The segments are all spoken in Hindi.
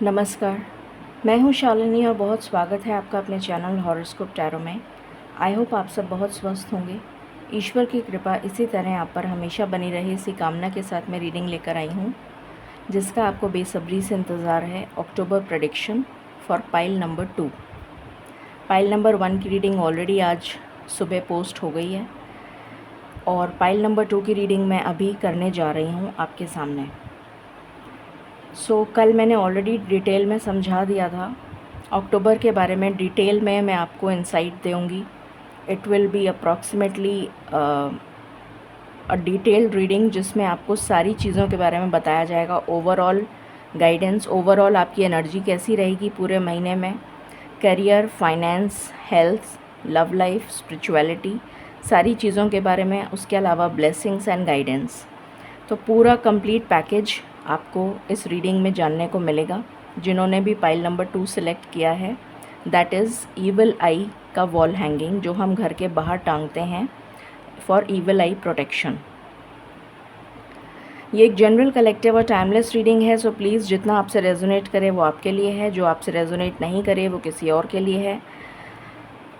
नमस्कार, मैं हूँ शालिनी और बहुत स्वागत है आपका अपने चैनल हॉरोस्कोप टैरो में। आई होप आप सब बहुत स्वस्थ होंगे। ईश्वर की कृपा इसी तरह आप पर हमेशा बनी रहे, इसी कामना के साथ मैं रीडिंग लेकर आई हूँ, जिसका आपको बेसब्री से इंतज़ार है। October prediction for pile number 2। Pile number 1 की रीडिंग ऑलरेडी आज सुबह पोस्ट हो गई है और पाइल नंबर 2 की रीडिंग मैं अभी करने जा रही हूँ आपके सामने। कल मैंने ऑलरेडी डिटेल में समझा दिया था अक्टूबर के बारे में। डिटेल में मैं आपको इंसाइट दूँगी। It will be approximately a detailed reading जिसमें आपको सारी चीज़ों के बारे में बताया जाएगा। ओवरऑल गाइडेंस, ओवरऑल आपकी एनर्जी कैसी रहेगी पूरे महीने में, career, finance, health, love life, spirituality, सारी चीज़ों के बारे में। उसके अलावा ब्लेसिंग्स एंड गाइडेंस, तो पूरा कंप्लीट पैकेज आपको इस रीडिंग में जानने को मिलेगा। जिन्होंने भी पाइल नंबर 2 सिलेक्ट किया है, दैट इज़ ईविल आई का वॉल हैंगिंग, जो हम घर के बाहर टांगते हैं फॉर ईविल आई प्रोटेक्शन। ये एक जनरल, कलेक्टिव और टाइमलेस रीडिंग है, सो प्लीज़ जितना आपसे रेजोनेट करे वो आपके लिए है, जो आपसे रेजोनेट नहीं करे वो किसी और के लिए है।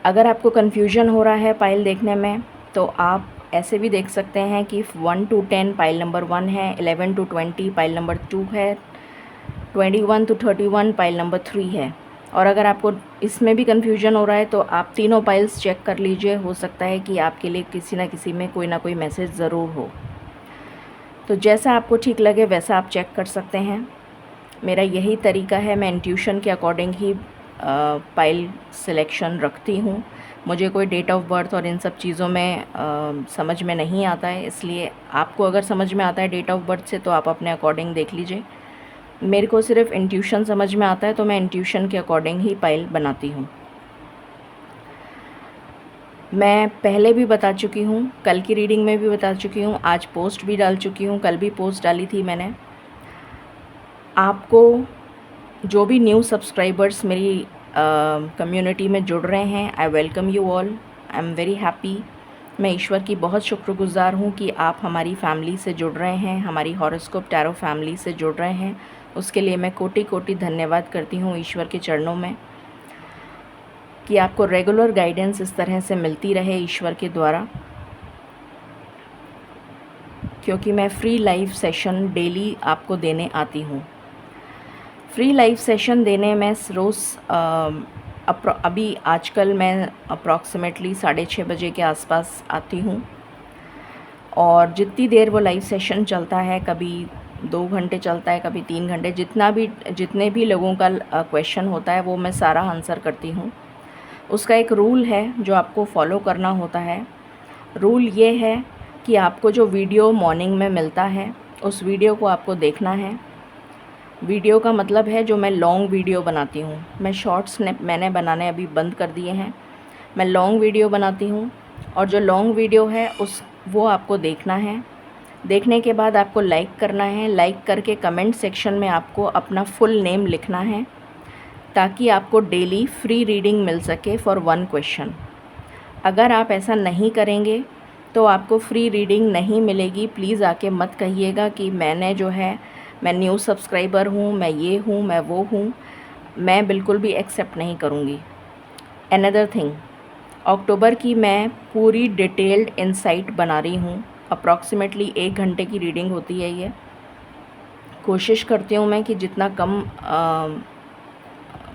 अगर आपको कन्फ्यूजन हो रहा है पाइल देखने में, तो आप ऐसे भी देख सकते हैं कि 1 to 10 पाइल नंबर 1 है, 11 to 20 पाइल नंबर 2 है, 21 to 31 पाइल नंबर 3 है। और अगर आपको इसमें भी कन्फ्यूजन हो रहा है तो आप तीनों पाइल्स चेक कर लीजिए, हो सकता है कि आपके लिए किसी ना किसी में कोई ना कोई मैसेज ज़रूर हो। तो जैसा आपको ठीक लगे वैसा आप चेक कर सकते हैं। मेरा यही तरीका है, मैं इंट्यूशन के अकॉर्डिंग ही पाइल सिलेक्शन रखती हूँ। मुझे कोई डेट ऑफ बर्थ और इन सब चीज़ों में समझ में नहीं आता है, इसलिए आपको अगर समझ में आता है डेट ऑफ बर्थ से तो आप अपने अकॉर्डिंग देख लीजिए। मेरे को सिर्फ इंट्यूशन समझ में आता है, तो मैं इंट्यूशन के अकॉर्डिंग ही पाइल बनाती हूँ। मैं पहले भी बता चुकी हूँ, कल की रीडिंग में भी बता चुकी हूँ, आज पोस्ट भी डाल चुकी हूँ, कल भी पोस्ट डाली थी मैंने। आपको जो भी न्यू सब्सक्राइबर्स मेरी कम्युनिटी में जुड़ रहे हैं, I welcome you all, I am very happy. मैं ईश्वर की बहुत शुक्रगुज़ार हूँ कि आप हमारी फैमिली से जुड़ रहे हैं, हमारी हॉरोस्कोप टैरो फैमिली से जुड़ रहे हैं। उसके लिए मैं कोटि कोटि धन्यवाद करती हूँ ईश्वर के चरणों में, कि आपको रेगुलर गाइडेंस इस तरह से मिलती रहे ईश्वर के द्वारा, क्योंकि मैं फ्री लाइव सेशन डेली आपको देने आती हूँ। फ्री लाइव सेशन देने में रोज़ अभी आजकल मैं अप्रॉक्सीमेटली 6:30 बजे के आसपास आती हूँ, और जितनी देर वो लाइव सेशन चलता है, कभी 2 घंटे चलता है, कभी 3 घंटे, जितने भी लोगों का क्वेश्चन होता है वो मैं सारा आंसर करती हूँ। उसका एक रूल है जो आपको फॉलो करना होता है। रूल ये है कि आपको जो वीडियो मॉर्निंग में मिलता है उस वीडियो को आपको देखना है। वीडियो का मतलब है जो मैं लॉन्ग वीडियो बनाती हूँ, मैं शॉर्ट्स मैंने बनाने अभी बंद कर दिए हैं। मैं लॉन्ग वीडियो बनाती हूँ, और जो लॉन्ग वीडियो है वो आपको देखना है। देखने के बाद आपको लाइक करना है। लाइक करके कमेंट सेक्शन में आपको अपना फुल नेम लिखना है, ताकि आपको डेली फ्री रीडिंग मिल सके फॉर 1 क्वेश्चन। अगर आप ऐसा नहीं करेंगे तो आपको फ्री रीडिंग नहीं मिलेगी। प्लीज़ आके मत कहिएगा कि मैं न्यू सब्सक्राइबर हूँ, मैं ये हूँ, मैं वो हूँ। मैं बिल्कुल भी एक्सेप्ट नहीं करूँगी। अनदर थिंग, अक्टूबर की मैं पूरी डिटेल्ड इंसाइट बना रही हूँ। अप्रॉक्सीमेटली 1 घंटे की रीडिंग होती है ये। कोशिश करती हूँ मैं कि जितना कम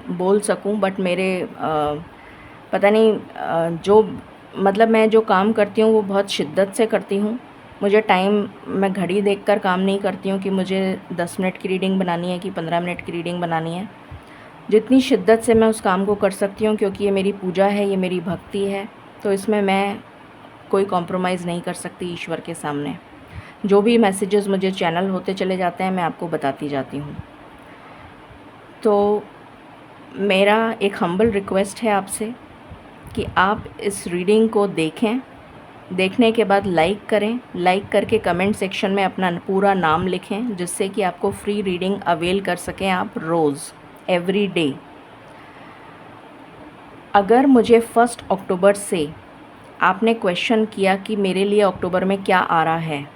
बोल सकूँ, बट मेरे पता नहीं जो मतलब मैं जो काम करती हूँ वो बहुत शिद्दत से करती हूँ। मुझे टाइम, मैं घड़ी देखकर काम नहीं करती हूँ कि मुझे 10 मिनट की रीडिंग बनानी है कि 15 मिनट की रीडिंग बनानी है। जितनी शिद्दत से मैं उस काम को कर सकती हूँ, क्योंकि ये मेरी पूजा है, ये मेरी भक्ति है, तो इसमें मैं कोई कॉम्प्रोमाइज़ नहीं कर सकती ईश्वर के सामने। जो भी मैसेजेस मुझे चैनल होते चले जाते हैं मैं आपको बताती जाती हूँ। तो मेरा एक हम्बल रिक्वेस्ट है आपसे कि आप इस रीडिंग को देखें। देखने के बाद लाइक करें। लाइक करके कमेंट सेक्शन में अपना पूरा नाम लिखें, जिससे कि आपको फ्री रीडिंग अवेल कर सकें आप रोज़, एवरी डे। अगर मुझे 1 अक्टूबर से आपने क्वेश्चन किया कि मेरे लिए अक्टूबर में क्या आ रहा है,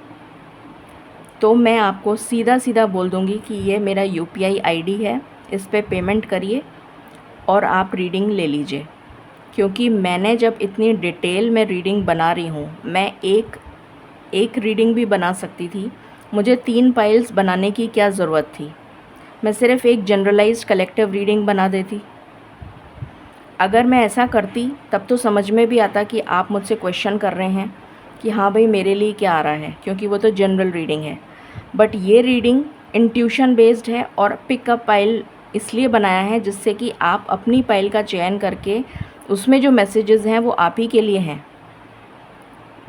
तो मैं आपको सीधा सीधा बोल दूंगी कि ये मेरा UPI ID है, इस पे पेमेंट करिए और आप रीडिंग ले लीजिए। क्योंकि मैंने जब इतनी डिटेल में रीडिंग बना रही हूँ, मैं एक रीडिंग भी बना सकती थी। मुझे 3 पाइल्स बनाने की क्या ज़रूरत थी? मैं सिर्फ़ एक जनरलाइज्ड कलेक्टिव रीडिंग बना देती। अगर मैं ऐसा करती तब तो समझ में भी आता कि आप मुझसे क्वेश्चन कर रहे हैं कि हाँ भाई मेरे लिए क्या आ रहा है, क्योंकि वो तो जनरल रीडिंग है। बट ये रीडिंग इंट्यूशन बेस्ड है और पिकअप पाइल इसलिए बनाया है जिससे कि आप अपनी पाइल का चयन करके उसमें जो मैसेजेस हैं वो आप ही के लिए हैं,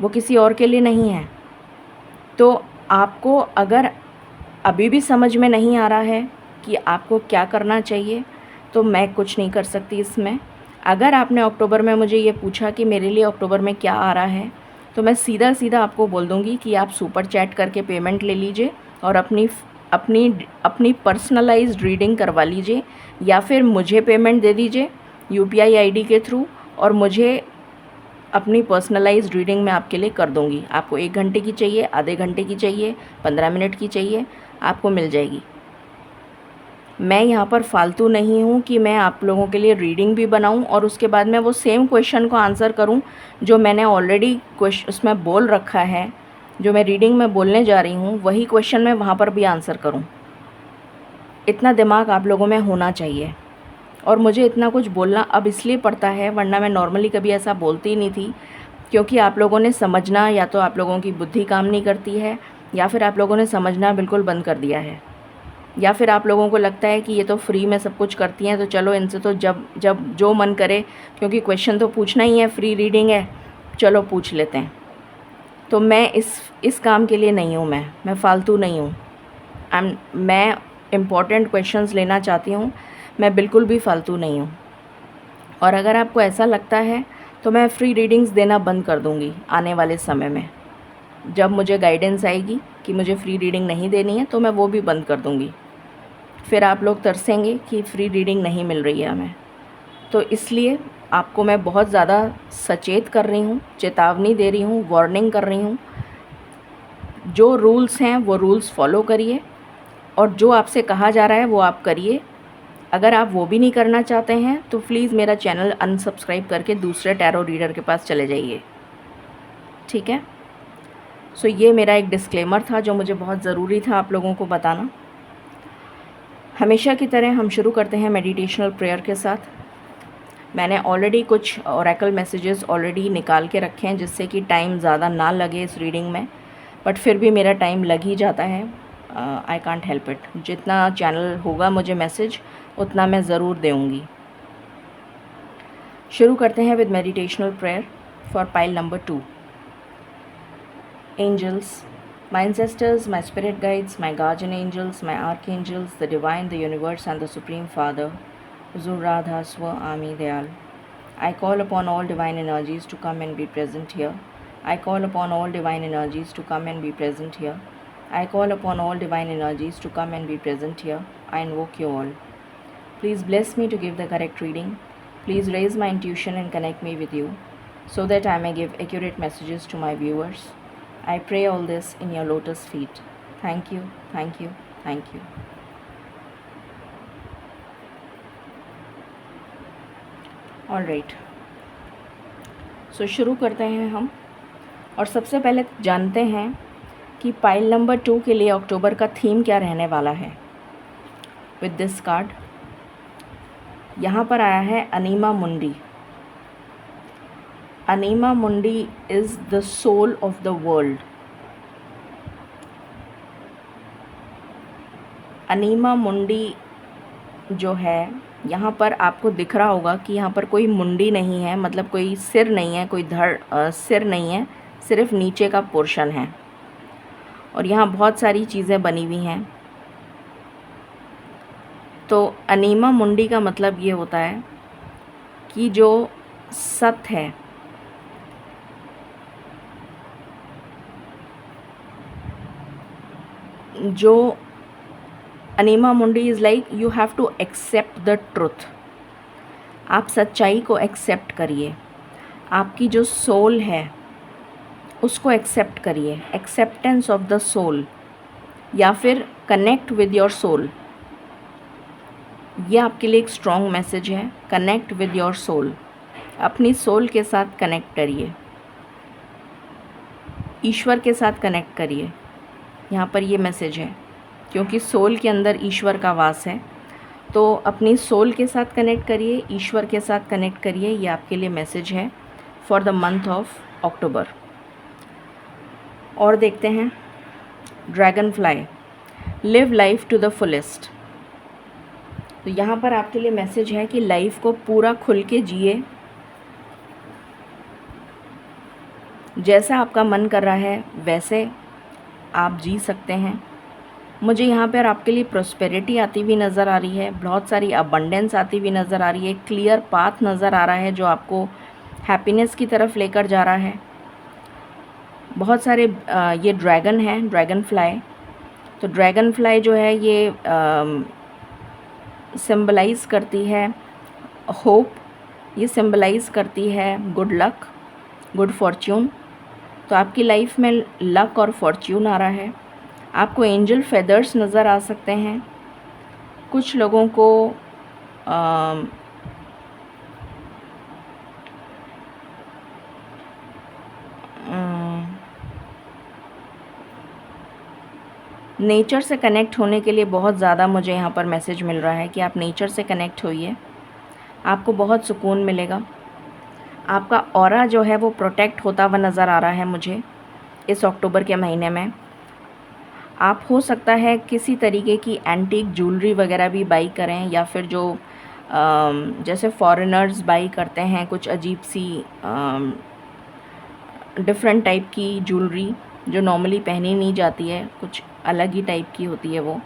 वो किसी और के लिए नहीं है। तो आपको अगर अभी भी समझ में नहीं आ रहा है कि आपको क्या करना चाहिए, तो मैं कुछ नहीं कर सकती इसमें। अगर आपने अक्टूबर में मुझे ये पूछा कि मेरे लिए अक्टूबर में क्या आ रहा है, तो मैं सीधा सीधा आपको बोल दूँगी कि आप सुपर चैट करके पेमेंट ले लीजिए और अपनी पर्सनलाइज्ड रीडिंग करवा लीजिए, या फिर मुझे पेमेंट दे दीजिए UPI ID के थ्रू, और मुझे अपनी पर्सनलाइज्ड रीडिंग मैं आपके लिए कर दूँगी। आपको 1 घंटे की चाहिए, आधे घंटे की चाहिए, 15 मिनट की चाहिए, आपको मिल जाएगी। मैं यहाँ पर फालतू नहीं हूँ कि मैं आप लोगों के लिए रीडिंग भी बनाऊँ और उसके बाद मैं वो सेम क्वेश्चन को आंसर करूँ जो मैंने ऑलरेडी उसमें बोल रखा है, जो मैं रीडिंग में बोलने जा रही हूँ, वही क्वेश्चन मैं वहाँ पर भी आंसर करूँ। इतना दिमाग आप लोगों में होना चाहिए। और मुझे इतना कुछ बोलना अब इसलिए पड़ता है, वरना मैं नॉर्मली कभी ऐसा बोलती ही नहीं थी। क्योंकि आप लोगों ने समझना, या तो आप लोगों की बुद्धि काम नहीं करती है, या फिर आप लोगों ने समझना बिल्कुल बंद कर दिया है, या फिर आप लोगों को लगता है कि ये तो फ्री में सब कुछ करती हैं, तो चलो इनसे तो जब जब जो मन करे, क्योंकि क्वेश्चन तो पूछना ही है, फ्री रीडिंग है, चलो पूछ लेते हैं। तो मैं इस काम के लिए नहीं हूँ। मैं फ़ालतू नहीं हूँ। मैं इम्पॉर्टेंट क्वेश्चंस लेना चाहती हूँ। मैं बिल्कुल भी फ़ालतू नहीं हूँ। और अगर आपको ऐसा लगता है तो मैं फ्री रीडिंग्स देना बंद कर दूँगी आने वाले समय में। जब मुझे गाइडेंस आएगी कि मुझे फ्री रीडिंग नहीं देनी है, तो मैं वो भी बंद कर दूँगी। फिर आप लोग तरसेंगे कि फ्री रीडिंग नहीं मिल रही है हमें। तो इसलिए आपको मैं बहुत ज़्यादा सचेत कर रही हूँ, चेतावनी दे रही हूँ, वार्निंग कर रही हूँ। जो रूल्स हैं वो रूल्स फॉलो करिए, और जो आपसे कहा जा रहा है वो आप करिए। अगर आप वो भी नहीं करना चाहते हैं तो प्लीज़ मेरा चैनल अनसब्सक्राइब करके दूसरे टैरो रीडर के पास चले जाइए, ठीक है। सो ये मेरा एक डिस्क्लेमर था जो मुझे बहुत ज़रूरी था आप लोगों को बताना। हमेशा की तरह हम शुरू करते हैं मेडिटेशनल प्रेयर के साथ। मैंने ऑलरेडी कुछ ओरेकल मैसेजेस ऑलरेडी निकाल के रखे हैं जिससे कि टाइम ज़्यादा ना लगे इस रीडिंग में, बट फिर भी मेरा टाइम लग ही जाता है। I can't help it. जितना चैनल होगा मुझे मैसेज, उतना मैं ज़रूर दूँगी। शुरू करते हैं with meditational prayer for pile number 2। Angels, my ancestors, my spirit guides, my guardian angels, my archangels, the divine, the universe, and the supreme Father, Zuradha Swa Ami Dayal. I call upon all divine energies to come and be present here. I call upon all divine energies to come and be present here. I call upon all divine energies to come and be present here. I invoke you all. Please bless me to give the correct reading. Please raise my intuition and connect me with you, so that I may give accurate messages to my viewers. I pray all this in your lotus feet. Thank you, thank you, thank you. All right. So शुरू करते हैं हम, और सबसे पहले जानते हैं कि पाइल नंबर 2 के लिए अक्टूबर का थीम क्या रहने वाला है। विद दिस कार्ड यहाँ पर आया है अनीमा मुंडी। अनीमा मुंडी is the soul of the world. Anima Mundi जो है, यहाँ पर आपको दिख रहा होगा कि यहाँ पर कोई मुंडी नहीं है, मतलब कोई सिर नहीं है, कोई सिर नहीं है, सिर्फ नीचे का पोर्शन है। और यहाँ बहुत सारी चीज़ें बनी हुई हैं। तो अनीमा मुंडी का मतलब ये होता है कि जो सत्य है, जो अनीमा मुंडी is like you have to accept the truth. आप सच्चाई को एक्सेप्ट करिए। आपकी जो सोल है उसको एक्सेप्ट करिए। एक्सेप्टेंस ऑफ द सोल, या फिर कनेक्ट विद योर सोल। ये आपके लिए एक स्ट्रॉन्ग मैसेज है। कनेक्ट विद योर सोल, अपनी सोल के साथ कनेक्ट करिए, ईश्वर के साथ कनेक्ट करिए। यहाँ पर ये मैसेज है, क्योंकि सोल के अंदर ईश्वर का वास है। तो अपनी सोल के साथ कनेक्ट करिए, ईश्वर के साथ कनेक्ट करिए। ये आपके लिए मैसेज है for the month of October. और देखते हैं dragonfly, live life to the fullest. तो यहाँ पर आपके लिए मैसेज है कि लाइफ को पूरा खुल के जिए, जैसा आपका मन कर रहा है वैसे आप जी सकते हैं। मुझे यहाँ पर आपके लिए प्रॉस्पेरिटी आती हुई नज़र आ रही है, बहुत सारी अबंडेंस आती हुई नज़र आ रही है, क्लियर पाथ नज़र आ रहा है जो आपको हैप्पीनेस की तरफ लेकर जा रहा है। बहुत सारे ये ड्रैगन हैं, ड्रैगन फ्लाई। तो ड्रैगन फ्लाई जो है ये सिंबलाइज़ करती है होप, ये सिंबलाइज़ करती है गुड लक, गुड फॉर्च्यून। तो आपकी लाइफ में लक और फॉर्च्यून आ रहा है। आपको एंजल फेदर्स नज़र आ सकते हैं। कुछ लोगों को नेचर से कनेक्ट होने के लिए बहुत ज़्यादा मुझे यहाँ पर मैसेज मिल रहा है कि आप नेचर से कनेक्ट होइए, आपको बहुत सुकून मिलेगा। आपका ऑरा जो है वो प्रोटेक्ट होता हुआ नज़र आ रहा है मुझे इस अक्टूबर के महीने में। आप हो सकता है किसी तरीके की एंटीक ज्वेलरी वगैरह भी बाई करें, या फिर जो जैसे फॉरेनर्स बाई करते हैं कुछ अजीब सी डिफरेंट टाइप की ज्वेलरी जो नॉर्मली पहनी नहीं जाती है, कुछ अलग ही टाइप की होती है वो,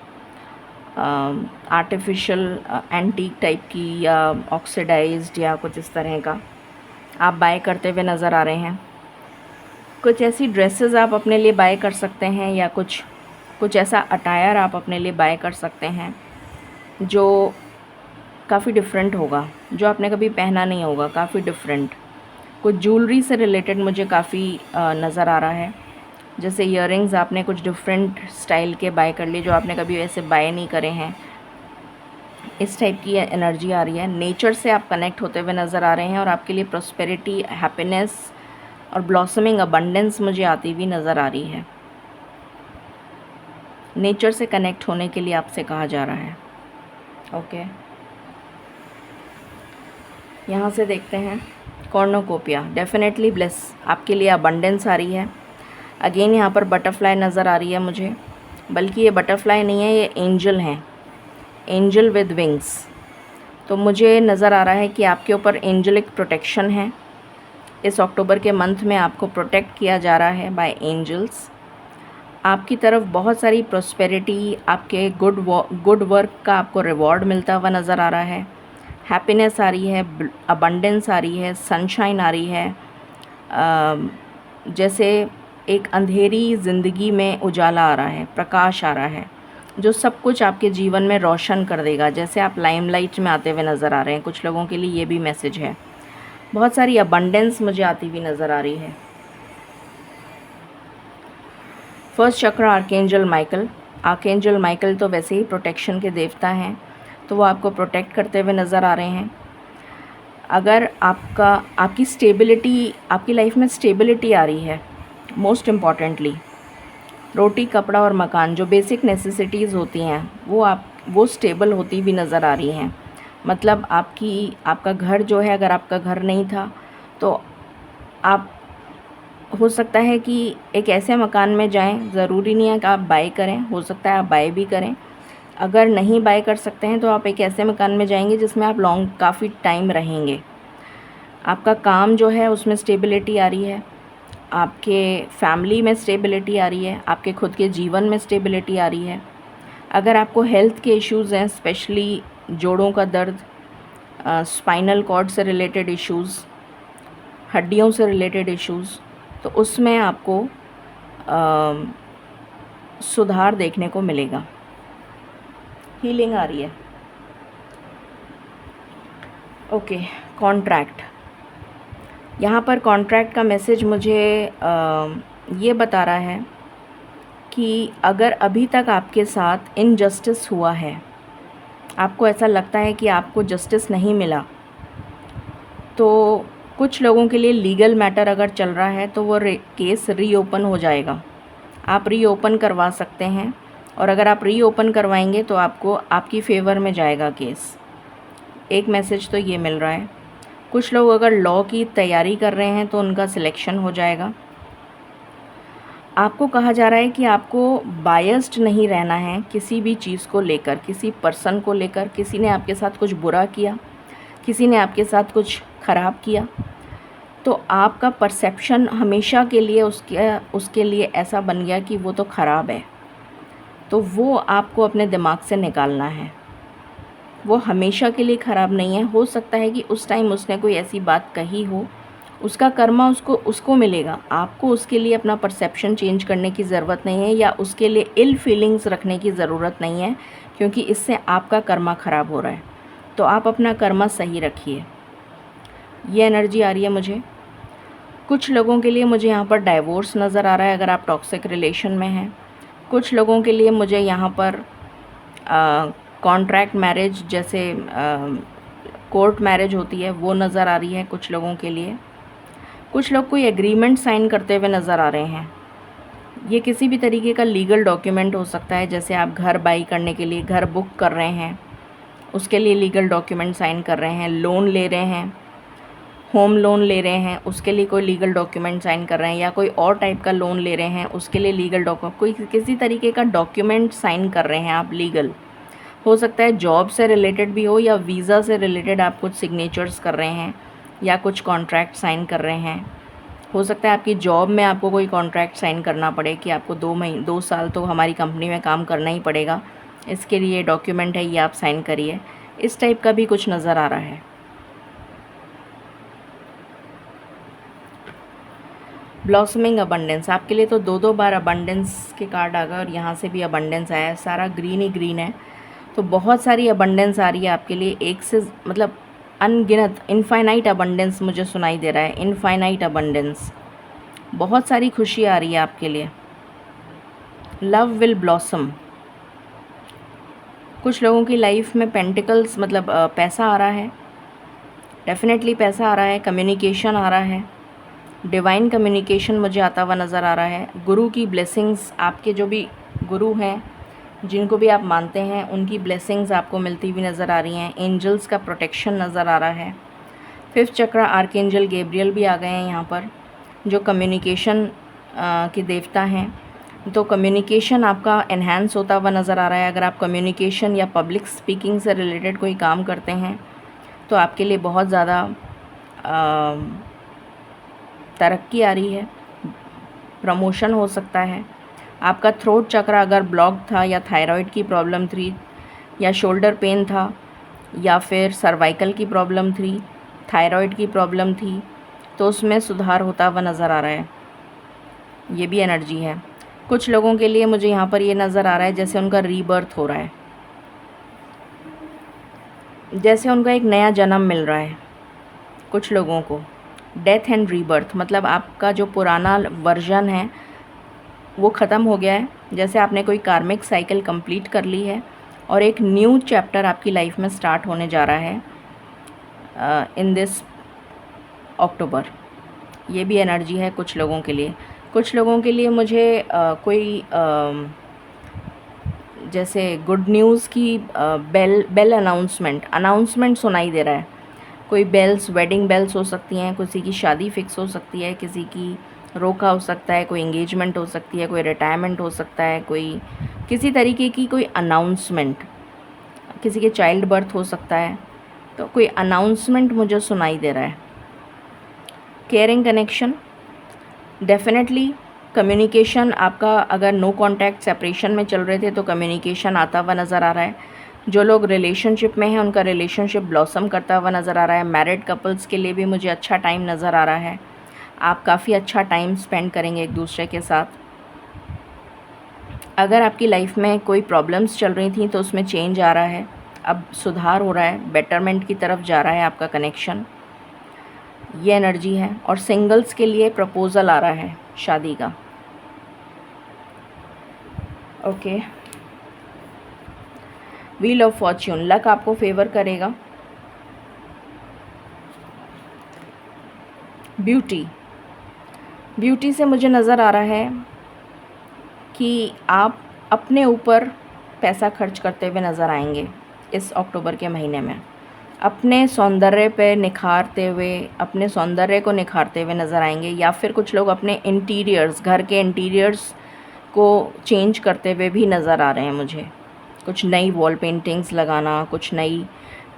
आर्टिफिशियल एंटीक टाइप की या ऑक्सीडाइज्ड या कुछ इस तरह का आप बाय करते हुए नज़र आ रहे हैं। कुछ ऐसी ड्रेसेस आप अपने लिए बाय कर सकते हैं, या कुछ ऐसा अटायर आप अपने लिए बाय कर सकते हैं जो काफ़ी डिफरेंट होगा, जो आपने कभी पहना नहीं होगा, काफ़ी डिफरेंट। कुछ ज्वेलरी से रिलेटेड मुझे काफ़ी नज़र आ रहा है, जैसे ईयरिंग्स आपने कुछ डिफरेंट स्टाइल के बाय कर लिए जो आपने कभी वैसे बाय नहीं करे हैं। इस टाइप की एनर्जी आ रही है। नेचर से आप कनेक्ट होते हुए नज़र आ रहे हैं और आपके लिए प्रॉस्पेरिटी, हैप्पीनेस और ब्लॉसमिंग अबंडेंस मुझे आती हुई नज़र आ रही है। नेचर से कनेक्ट होने के लिए आपसे कहा जा रहा है। ओके, यहाँ से देखते हैं कॉर्नोकोपिया, डेफिनेटली ब्लेस, आपके लिए अबंडेंस आ रही है। अगेन यहाँ पर बटरफ्लाई नज़र आ रही है मुझे, बल्कि ये बटरफ्लाई नहीं है, ये एंजल हैं, एंजल विद विंग्स। तो मुझे नज़र आ रहा है कि आपके ऊपर एंजलिक प्रोटेक्शन है। इस अक्टूबर के मंथ में आपको प्रोटेक्ट किया जा रहा है बाय एंजल्स। आपकी तरफ बहुत सारी प्रॉस्पेरिटी, आपके गुड वर्क का आपको रिवॉर्ड मिलता हुआ नज़र आ रहा है। हैप्पीनेस आ रही है, अबंडेंस आ रही है, सनशाइन आ रही है। जैसे एक अंधेरी ज़िंदगी में उजाला आ रहा है, प्रकाश आ रहा है जो सब कुछ आपके जीवन में रोशन कर देगा, जैसे आप लाइमलाइट में आते हुए नज़र आ रहे हैं। कुछ लोगों के लिए ये भी मैसेज है। बहुत सारी अबंडेंस मुझे आती हुई नज़र आ रही है। फर्स्ट चक्र आर्कएंजल माइकल। आर्कएंजल माइकल तो वैसे ही प्रोटेक्शन के देवता हैं, तो वो आपको प्रोटेक्ट करते हुए नज़र आ रहे हैं। अगर आपकी स्टेबिलिटी, आपकी लाइफ में स्टेबिलिटी आ रही है, मोस्ट इम्पॉर्टेंटली रोटी, कपड़ा और मकान, जो बेसिक नेसेसिटीज़ होती हैं वो स्टेबल होती भी नज़र आ रही हैं। मतलब आपका घर जो है, अगर आपका घर नहीं था तो आप हो सकता है कि एक ऐसे मकान में जाएं, ज़रूरी नहीं है कि आप बाय करें, हो सकता है आप बाय भी करें। अगर नहीं बाय कर सकते हैं तो आप एक ऐसे मकान में जाएंगे जिसमें आप काफ़ी टाइम रहेंगे। आपका काम जो है उसमें स्टेबिलिटी आ रही है, आपके फैमिली में स्टेबिलिटी आ रही है, आपके खुद के जीवन में स्टेबिलिटी आ रही है। अगर आपको हेल्थ के इश्यूज़ हैं, स्पेशली जोड़ों का दर्द, स्पाइनल कॉर्ड से रिलेटेड इश्यूज़, हड्डियों से रिलेटेड इश्यूज़, तो उसमें आपको सुधार देखने को मिलेगा। हीलिंग आ रही है। Okay, contract. यहाँ पर कॉन्ट्रैक्ट का मैसेज मुझे ये बता रहा है कि अगर अभी तक आपके साथ इनजस्टिस हुआ है, आपको ऐसा लगता है कि आपको जस्टिस नहीं मिला, तो कुछ लोगों के लिए लीगल मैटर अगर चल रहा है तो वो केस रीओपन हो जाएगा। आप रीओपन करवा सकते हैं, और अगर आप रीओपन करवाएंगे तो आपको आपकी फ़ेवर में जाएगा केस। एक मैसेज तो ये मिल रहा है। कुछ लोग अगर लॉ की तैयारी कर रहे हैं तो उनका सिलेक्शन हो जाएगा। आपको कहा जा रहा है कि आपको बायस्ड नहीं रहना है किसी भी चीज़ को लेकर, किसी पर्सन को लेकर। किसी ने आपके साथ कुछ बुरा किया, किसी ने आपके साथ कुछ ख़राब किया, तो आपका परसेप्शन हमेशा के लिए उसके लिए ऐसा बन गया कि वो तो ख़राब है। तो वो आपको अपने दिमाग से निकालना है। वो हमेशा के लिए ख़राब नहीं है। हो सकता है कि उस टाइम उसने कोई ऐसी बात कही हो, उसका कर्मा उसको मिलेगा। आपको उसके लिए अपना परसेप्शन चेंज करने की ज़रूरत नहीं है, या उसके लिए इल फीलिंग्स रखने की ज़रूरत नहीं है, क्योंकि इससे आपका कर्मा ख़राब हो रहा है। तो आप अपना कर्मा सही रखिए। ये एनर्जी आ रही है मुझे। कुछ लोगों के लिए मुझे यहाँ पर डाइवोर्स नज़र आ रहा है अगर आप टॉक्सिक रिलेशन में हैं। कुछ लोगों के लिए मुझे यहाँ पर कॉन्ट्रैक्ट मैरिज, जैसे कोर्ट मैरिज होती है, वो नज़र आ रही है कुछ लोगों के लिए। कुछ लोग कोई एग्रीमेंट साइन करते हुए नज़र आ रहे हैं। ये किसी भी तरीके का लीगल डॉक्यूमेंट हो सकता है, जैसे आप घर बाई करने के लिए घर बुक कर रहे हैं, उसके लिए लीगल डॉक्यूमेंट साइन कर रहे हैं। लोन ले रहे हैं, होम लोन ले रहे हैं, उसके लिए कोई लीगल डॉक्यूमेंट साइन कर रहे हैं, या कोई और टाइप का लोन ले रहे हैं, उसके लिए लीगल कोई किसी तरीके का डॉक्यूमेंट साइन कर रहे हैं आप लीगल। हो सकता है जॉब से रिलेटेड भी हो, या वीज़ा से रिलेटेड आप कुछ सिग्नेचर्स कर रहे हैं, या कुछ कॉन्ट्रैक्ट साइन कर रहे हैं। हो सकता है आपकी जॉब में आपको कोई कॉन्ट्रैक्ट साइन करना पड़े कि आपको 2 साल तो हमारी कंपनी में काम करना ही पड़ेगा, इसके लिए डॉक्यूमेंट है, ये आप साइन करिए। इस टाइप का भी कुछ नज़र आ रहा है। ब्लॉसमिंग अबंडेंस, आपके लिए तो 2 बार अबंडेंस के कार्ड आ गए, और यहाँ से भी अबंडेंस आया है। सारा ग्रीन ही ग्रीन है, तो बहुत सारी अबंडेंस आ रही है आपके लिए। एक से मतलब अनगिनत, इनफाइनाइट अबंडेंस मुझे सुनाई दे रहा है। इनफाइनाइट अबंडेंस, बहुत सारी खुशी आ रही है आपके लिए। Love will blossom. कुछ लोगों की लाइफ में पेंटिकल्स, मतलब पैसा आ रहा है, डेफिनेटली पैसा आ रहा है। कम्युनिकेशन आ रहा है, डिवाइन कम्युनिकेशन मुझे आता हुआ नज़र आ रहा है। गुरु की ब्लेसिंग्स, आपके जो भी गुरु हैं, जिनको भी आप मानते हैं, उनकी ब्लेसिंग्स आपको मिलती हुई नज़र आ रही हैं। एंजल्स का प्रोटेक्शन नज़र आ रहा है। 5th चक्र आर्कएंजल गैब्रियल भी आ गए हैं यहाँ पर, जो कम्युनिकेशन के देवता हैं। तो कम्युनिकेशन आपका एनहांस होता हुआ नज़र आ रहा है। अगर आप कम्युनिकेशन या पब्लिक स्पीकिंग से रिलेटेड कोई काम करते हैं तो आपके लिए बहुत ज़्यादा तरक्की आ रही है, प्रमोशन हो सकता है। आपका थ्रोट चक्र अगर ब्लॉक था, या थायराइड की प्रॉब्लम थी, या शोल्डर पेन था, या फिर सर्वाइकल की प्रॉब्लम थी, थायराइड की प्रॉब्लम थी, तो उसमें सुधार होता हुआ नज़र आ रहा है। ये भी एनर्जी है। कुछ लोगों के लिए मुझे यहाँ पर ये नज़र आ रहा है जैसे उनका रीबर्थ हो रहा है, जैसे उनका एक नया जन्म मिल रहा है। कुछ लोगों को डेथ एंड रीबर्थ, मतलब आपका जो पुराना वर्जन है वो ख़त्म हो गया है, जैसे आपने कोई कार्मिक साइकिल कंप्लीट कर ली है, और एक न्यू चैप्टर आपकी लाइफ में स्टार्ट होने जा रहा है इन दिस अक्टूबर। ये भी एनर्जी है कुछ लोगों के लिए। कुछ लोगों के लिए मुझे कोई जैसे गुड न्यूज़ की बेल अनाउंसमेंट सुनाई दे रहा है। कोई बेल्स, वेडिंग बेल्स हो सकती हैं, किसी की शादी फिक्स हो सकती है, किसी की रोका हो सकता है, कोई एंगेजमेंट हो सकती है, कोई रिटायरमेंट हो सकता है, कोई किसी तरीके की कोई अनाउंसमेंट, किसी के चाइल्ड बर्थ हो सकता है। तो कोई अनाउंसमेंट मुझे सुनाई दे रहा है। केयरिंग कनेक्शन, डेफिनेटली कम्युनिकेशन आपका, अगर नो कांटेक्ट सेपरेशन में चल रहे थे तो कम्युनिकेशन आता हुआ नज़र आ रहा है। जो लोग रिलेशनशिप में हैं उनका रिलेशनशिप ब्लॉसम करता हुआ नज़र आ रहा है। मैरिड कपल्स के लिए भी मुझे अच्छा टाइम नज़र आ रहा है। आप काफ़ी अच्छा टाइम स्पेंड करेंगे एक दूसरे के साथ। अगर आपकी लाइफ में कोई प्रॉब्लम्स चल रही थी तो उसमें चेंज आ रहा है, अब सुधार हो रहा है, बेटरमेंट की तरफ जा रहा है आपका कनेक्शन। ये एनर्जी है। और सिंगल्स के लिए प्रपोज़ल आ रहा है शादी का। Okay, wheel of Fortune, luck आपको फेवर करेगा। ब्यूटी, ब्यूटी से मुझे नज़र आ रहा है कि आप अपने ऊपर पैसा खर्च करते हुए नज़र आएंगे इस अक्टूबर के महीने में। अपने सौंदर्य पे निखारते हुए, अपने सौंदर्य को निखारते हुए नज़र आएंगे, या फिर कुछ लोग अपने इंटीरियर्स, घर के इंटीरियर्स को चेंज करते हुए भी नज़र आ रहे हैं मुझे। कुछ नई वॉल पेंटिंग्स लगाना, कुछ नई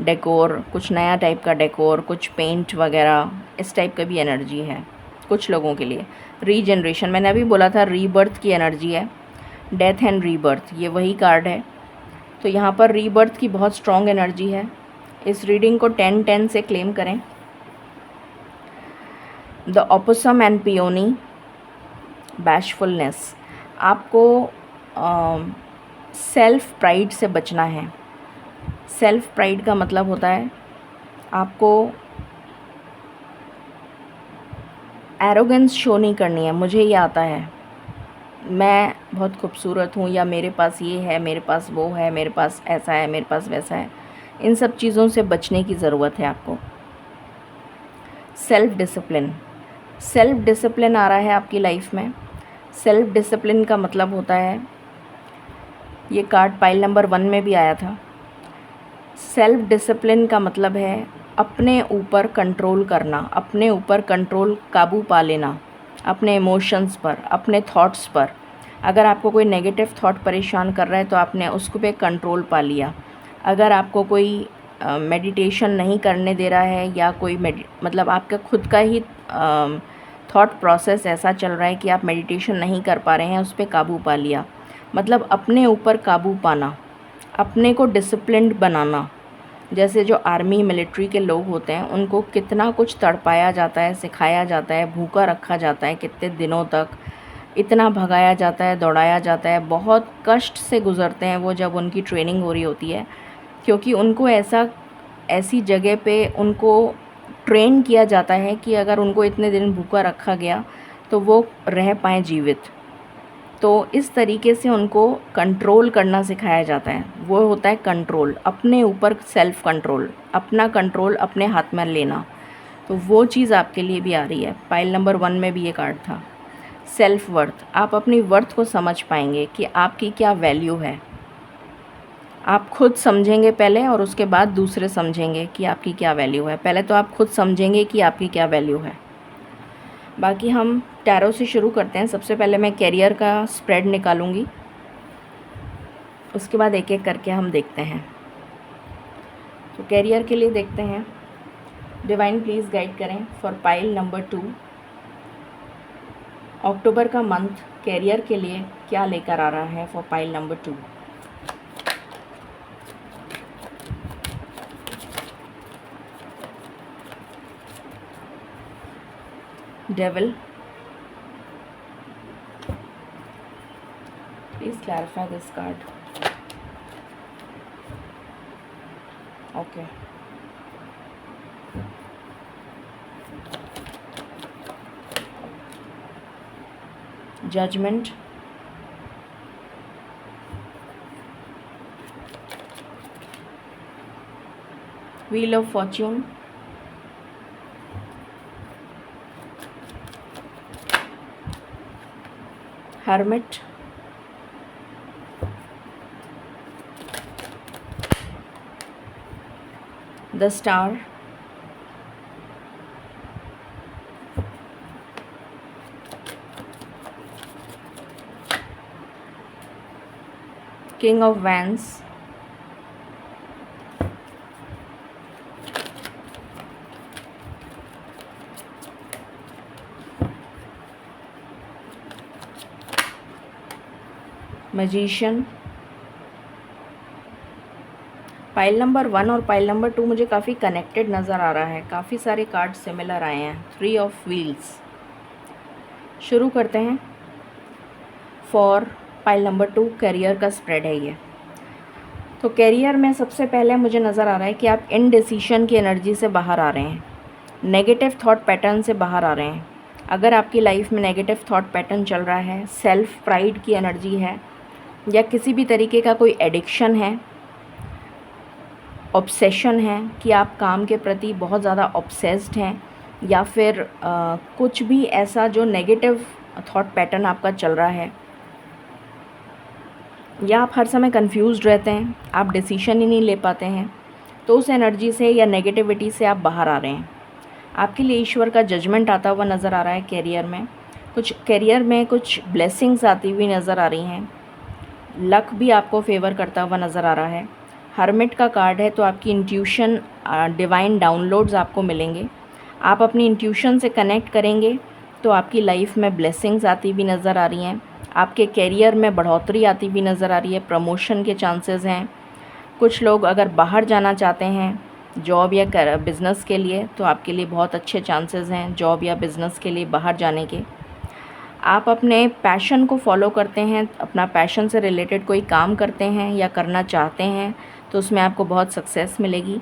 डेकोर, कुछ नया टाइप का डेकोर, कुछ पेंट वगैरह, इस टाइप का भी एनर्जी है कुछ लोगों के लिए। रीजनरेशन, मैंने अभी बोला था रीबर्थ की एनर्जी है, डेथ एंड रीबर्थ, ये वही कार्ड है। तो यहाँ पर रीबर्थ की बहुत स्ट्रॉन्ग एनर्जी है। इस रीडिंग को 10-10 से क्लेम करें। द ओपोसम एंड पियोनी, बैशफुलनेस, आपको सेल्फ प्राइड से बचना है। सेल्फ प्राइड का मतलब होता है आपको एरोगेंस शो नहीं करनी है। मुझे ये आता है, मैं बहुत खूबसूरत हूँ, या मेरे पास ये है, मेरे पास वो है, मेरे पास ऐसा है, मेरे पास वैसा है, इन सब चीज़ों से बचने की ज़रूरत है आपको। सेल्फ डिसिप्लिन, सेल्फ डिसिप्लिन आ रहा है आपकी लाइफ में। सेल्फ डिसिप्लिन का मतलब होता है, ये कार्ड पाइल नंबर 1 में भी आया था। सेल्फ डिसिप्लिन का मतलब है अपने ऊपर कंट्रोल करना, अपने ऊपर कंट्रोल, काबू पा लेना अपने इमोशंस पर, अपने थॉट्स पर। अगर आपको कोई नेगेटिव थॉट परेशान कर रहा है तो आपने उसको पे कंट्रोल पा लिया। अगर आपको कोई मेडिटेशन नहीं करने दे रहा है, या कोई मतलब आपका खुद का ही थॉट प्रोसेस ऐसा चल रहा है कि आप मेडिटेशन नहीं कर पा रहे हैं, उस पर काबू पा लिया। मतलब अपने ऊपर काबू पाना, अपने को डिसिप्लिन्ड बनाना। जैसे जो आर्मी मिलिट्री के लोग होते हैं, उनको कितना कुछ तड़पाया जाता है, सिखाया जाता है, भूखा रखा जाता है कितने दिनों तक, इतना भगाया जाता है, दौड़ाया जाता है, बहुत कष्ट से गुज़रते हैं वो जब उनकी ट्रेनिंग हो रही होती है, क्योंकि उनको ऐसी जगह पे उनको ट्रेन किया जाता है कि अगर उनको इतने दिन भूखा रखा गया तो वो रह पाएँ जीवित। तो इस तरीके से उनको कंट्रोल करना सिखाया जाता है। वो होता है कंट्रोल, अपने ऊपर सेल्फ कंट्रोल, अपना कंट्रोल अपने हाथ में लेना। तो वो चीज़ आपके लिए भी आ रही है। पाइल नंबर 1 में भी ये कार्ड था। सेल्फ वर्थ, आप अपनी वर्थ को समझ पाएंगे कि आपकी क्या वैल्यू है। आप खुद समझेंगे पहले, और उसके बाद दूसरे समझेंगे कि आपकी क्या वैल्यू है। पहले तो आप खुद समझेंगे कि आपकी क्या वैल्यू है। बाकी हम टैरो से शुरू करते हैं। सबसे पहले मैं कैरियर का स्प्रेड निकालूंगी, उसके बाद एक एक करके हम देखते हैं। तो कैरियर के लिए देखते हैं। डिवाइन प्लीज़ गाइड करें फॉर पाइल नंबर 2। अक्टूबर का मंथ कैरियर के लिए क्या लेकर आ रहा है for pile number 2। Devil, please clarify this card. Okay. Judgment. Wheel of Fortune. Hermit. The Star. King of Wands. Magician. Pile number 1 और पाइल नंबर 2 मुझे काफ़ी कनेक्टेड नज़र आ रहा है। काफ़ी सारे कार्ड सिमिलर आए हैं। 3 ऑफ व्हील्स। शुरू करते हैं। फॉर पाइल नंबर 2 करियर का स्प्रेड है ये। तो करियर में सबसे पहले मुझे नज़र आ रहा है कि आप इनडिसीशन की एनर्जी से बाहर आ रहे हैं, नेगेटिव थॉट पैटर्न से बाहर आ रहे हैं। अगर आपकी लाइफ में नेगेटिव थॉट पैटर्न चल रहा है, सेल्फ प्राइड की एनर्जी है, या किसी भी तरीके का कोई एडिक्शन है, ऑब्सेशन है कि आप काम के प्रति बहुत ज़्यादा ऑब्सेस्ड हैं, या फिर कुछ भी ऐसा जो नेगेटिव थॉट पैटर्न आपका चल रहा है, या आप हर समय कंफ्यूज्ड रहते हैं, आप डिसीजन ही नहीं ले पाते हैं, तो उस एनर्जी से या नेगेटिविटी से आप बाहर आ रहे हैं। आपके लिए ईश्वर का जजमेंट आता हुआ नज़र आ रहा है। करियर में कुछ ब्लेसिंग्स आती हुई नज़र आ रही हैं। लक भी आपको फेवर करता हुआ नज़र आ रहा है। हर्मिट का कार्ड है, तो आपकी इंट्यूशन, डिवाइन डाउनलोड्स आपको मिलेंगे। आप अपनी इंट्यूशन से कनेक्ट करेंगे तो आपकी लाइफ में ब्लेसिंग्स आती हुई नज़र आ रही हैं। आपके करियर में बढ़ोतरी आती हुई नज़र आ रही है। प्रमोशन के चांसेस हैं। कुछ लोग अगर बाहर जाना चाहते हैं जॉब या बिज़नेस के लिए, तो आपके लिए बहुत अच्छे चांसेस हैं जॉब या बिज़नेस के लिए बाहर जाने के। आप अपने पैशन को फॉलो करते हैं, अपना पैशन से रिलेटेड कोई काम करते हैं या करना चाहते हैं, तो उसमें आपको बहुत सक्सेस मिलेगी।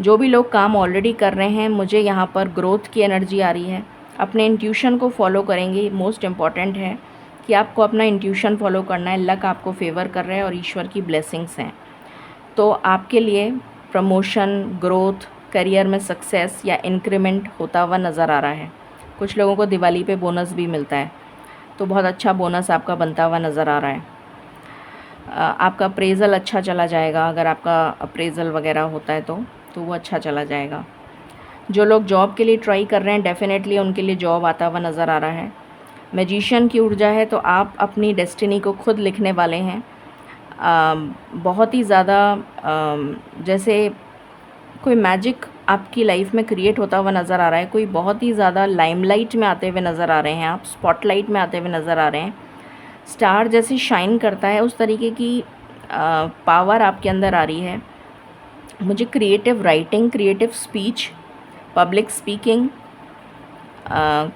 जो भी लोग काम ऑलरेडी कर रहे हैं, मुझे यहाँ पर ग्रोथ की एनर्जी आ रही है। अपने इंट्यूशन को फॉलो करेंगे। मोस्ट इम्पॉर्टेंट है कि आपको अपना इंट्यूशन फॉलो करना है। लक आपको फेवर कर रहा है और ईश्वर की ब्लेसिंग्स हैं। तो आपके लिए प्रमोशन, ग्रोथ, करियर में सक्सेस या इंक्रीमेंट होता हुआ नज़र आ रहा है। कुछ लोगों को दिवाली पे बोनस भी मिलता है, तो बहुत अच्छा बोनस आपका बनता हुआ नज़र आ रहा है। आपका अप्रेज़ल अच्छा चला जाएगा। अगर आपका अप्रेज़ल वगैरह होता है तो वो अच्छा चला जाएगा। जो लोग जॉब के लिए ट्राई कर रहे हैं, डेफ़िनेटली उनके लिए जॉब आता हुआ नज़र आ रहा है। मैजिशियन की ऊर्जा है, तो आप अपनी डेस्टिनी को खुद लिखने वाले हैं। बहुत ही ज़्यादा जैसे कोई मैजिक आपकी लाइफ में क्रिएट होता हुआ नज़र आ रहा है। कोई बहुत ही ज़्यादा लाइमलाइट में आते हुए नज़र आ रहे हैं, आप स्पॉटलाइट में आते हुए नज़र आ रहे हैं। स्टार जैसे शाइन करता है, उस तरीके की पावर आपके अंदर आ रही है। मुझे creative writing, creative speech, public speaking,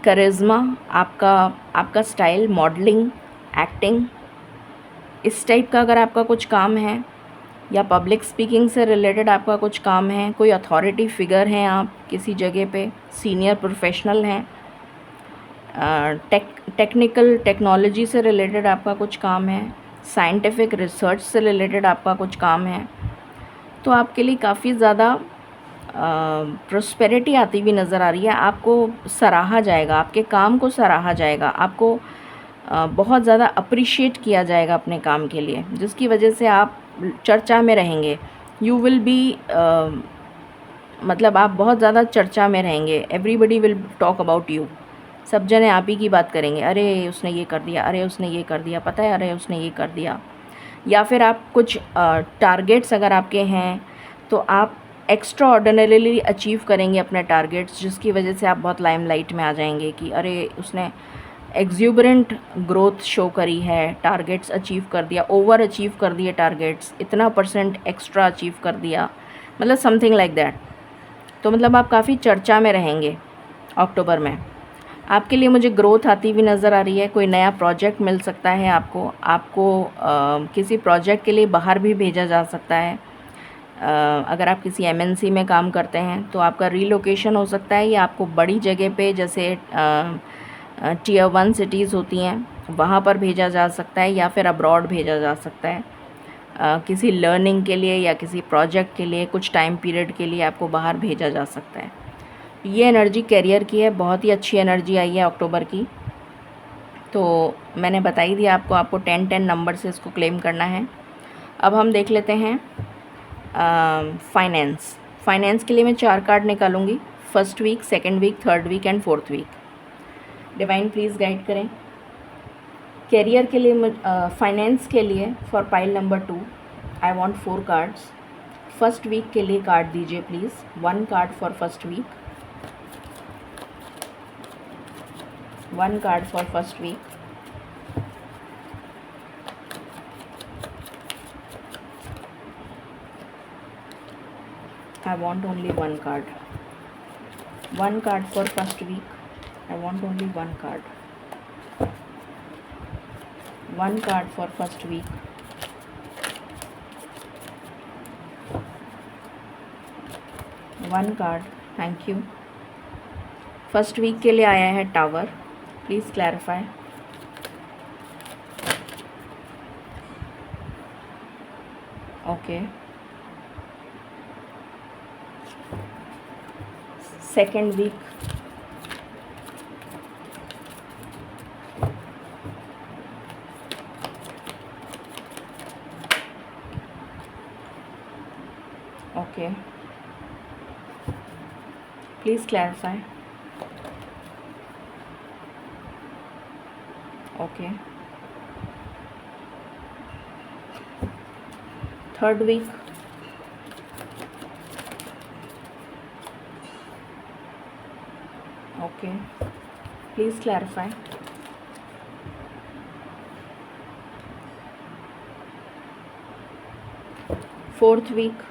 charisma, आपका स्टाइल, मॉडलिंग, एक्टिंग, इस टाइप का अगर आपका कुछ काम है, या पब्लिक स्पीकिंग से रिलेटेड आपका कुछ काम है, कोई अथॉरिटी फिगर हैं आप किसी जगह पे, सीनियर प्रोफेशनल हैं, टेक्निकल टेक्नोलॉजी से रिलेटेड आपका कुछ काम है, साइंटिफिक रिसर्च से रिलेटेड आपका कुछ काम है, तो आपके लिए काफ़ी ज़्यादा प्रोस्पेरिटी आती हुई नज़र आ रही है। आपको सराहा जाएगा, आपके काम को सराहा जाएगा, आपको बहुत ज़्यादा अप्रिशिएट किया जाएगा अपने काम के लिए, जिसकी वजह से आप चर्चा में रहेंगे। यू विल बी मतलब आप बहुत ज़्यादा चर्चा में रहेंगे। Everybody will talk about you. सब जने आप ही की बात करेंगे, अरे उसने ये कर दिया, अरे उसने ये कर दिया, पता है, अरे उसने ये कर दिया। या फिर आप कुछ टारगेट्स अगर आपके हैं, तो आप एक्स्ट्रा ऑर्डिनरीली अचीव करेंगे अपने टारगेट्स, जिसकी वजह से आप बहुत लाइमलाइट में आ जाएंगे कि अरे उसने एग्ज्यूबरेंट ग्रोथ शो करी है, टारगेट्स अचीव कर दिया, ओवर अचीव कर दिए टारगेट्स, इतना % एक्स्ट्रा अचीव कर दिया, मतलब समथिंग लाइक दैट। तो मतलब आप काफ़ी चर्चा में रहेंगे अक्टूबर में। आपके लिए मुझे ग्रोथ आती हुई नज़र आ रही है। कोई नया प्रोजेक्ट मिल सकता है आपको किसी प्रोजेक्ट के लिए बाहर भी भेजा जा सकता है। अगर आप किसी MNC में काम करते हैं, तो आपका रीलोकेशन हो सकता है, या आपको बड़ी जगह पे जैसे Tier 1 सिटीज़ होती हैं, वहाँ पर भेजा जा सकता है, या फिर अब्रॉड भेजा जा सकता है किसी लर्निंग के लिए या किसी प्रोजेक्ट के लिए। कुछ टाइम पीरियड के लिए आपको बाहर भेजा जा सकता है। ये एनर्जी कैरियर की है, बहुत ही अच्छी एनर्जी आई है अक्टूबर की। तो मैंने बता ही दिया आपको 10-10 नंबर से इसको क्लेम करना है। अब हम देख लेते हैं फाइनेंस के लिए मैं 4 कार्ड निकालूंगी। First week, second week, third week and fourth week. Divine please guide करें। कैरियर के लिए, फाइनेंस के लिए for pile number 2 I want 4 cards. First week के लिए कार्ड दीजिए please. 1 card for first week, 1 card for first week, I want only 1 card. 1 card for first week. I want only 1 card. 1 card for first week. 1 card. Thank you. First week के लिए आया है tower. Please clarify. Okay, second week, okay, please clarify, okay, third week, okay, please clarify, fourth week,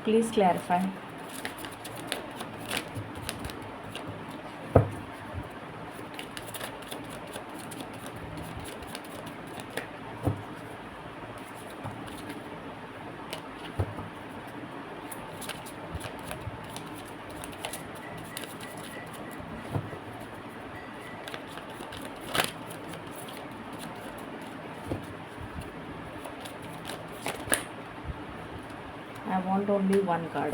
please clarify, I want only one card.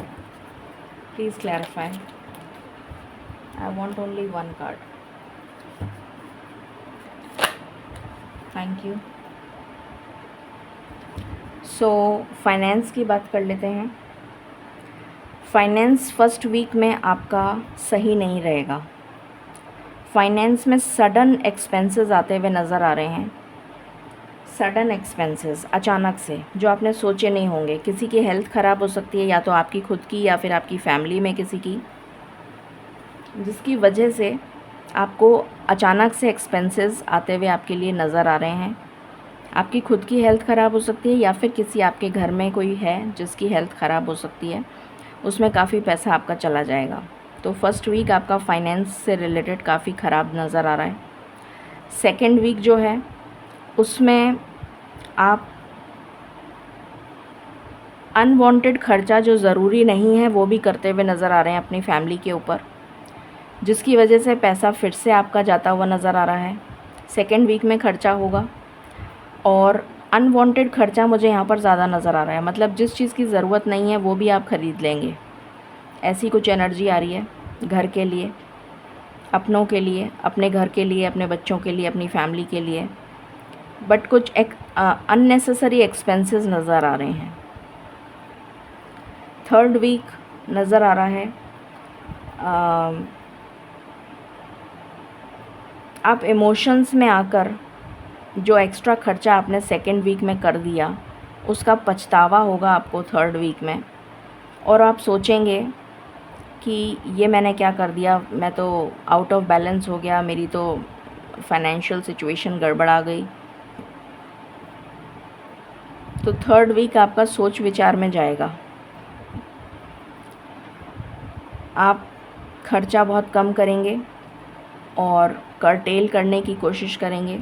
Please clarify. I want only one card. Thank you. So finance की बात कर लेते हैं। फाइनेंस फर्स्ट वीक में आपका सही नहीं रहेगा। फाइनेंस में सडन एक्सपेंसेस आते हुए नज़र आ रहे हैं। सडन एक्सपेंसेस अचानक से जो आपने सोचे नहीं होंगे। किसी की हेल्थ ख़राब हो सकती है, या तो आपकी खुद की या फिर आपकी फैमिली में किसी की, जिसकी वजह से आपको अचानक से एक्सपेंसेस आते हुए आपके लिए नज़र आ रहे हैं। आपकी खुद की हेल्थ ख़राब हो सकती है, या फिर किसी आपके घर में कोई है जिसकी हेल्थ ख़राब हो सकती है, उसमें काफ़ी पैसा आपका चला जाएगा। तो फर्स्ट वीक आपका फाइनेंस से रिलेटेड काफ़ी ख़राब नज़र आ रहा है। सेकेंड वीक जो है उसमें आप अनवांटेड खर्चा जो ज़रूरी नहीं है वो भी करते हुए नज़र आ रहे हैं अपनी फैमिली के ऊपर, जिसकी वजह से पैसा फिर से आपका जाता हुआ नज़र आ रहा है। सेकेंड वीक में खर्चा होगा, और अनवांटेड खर्चा मुझे यहाँ पर ज़्यादा नज़र आ रहा है। मतलब जिस चीज़ की ज़रूरत नहीं है वो भी आप ख़रीद लेंगे, ऐसी कुछ एनर्जी आ रही है। घर के लिए, अपनों के लिए, अपने घर के लिए, अपने बच्चों के लिए, अपनी फैमिली के लिए, बट कुछ अननेसेसरी एक्सपेंसेस नज़र आ रहे हैं। थर्ड वीक नज़र आ रहा है आप इमोशंस में आकर जो एक्स्ट्रा खर्चा आपने सेकेंड वीक में कर दिया उसका पछतावा होगा आपको थर्ड वीक में, और आप सोचेंगे कि ये मैंने क्या कर दिया, मैं तो आउट ऑफ बैलेंस हो गया, मेरी तो फाइनेंशियल सिचुएशन गड़बड़ा गई। तो थर्ड वीक आपका सोच विचार में जाएगा। आप खर्चा बहुत कम करेंगे और कर्टेल करने की कोशिश करेंगे,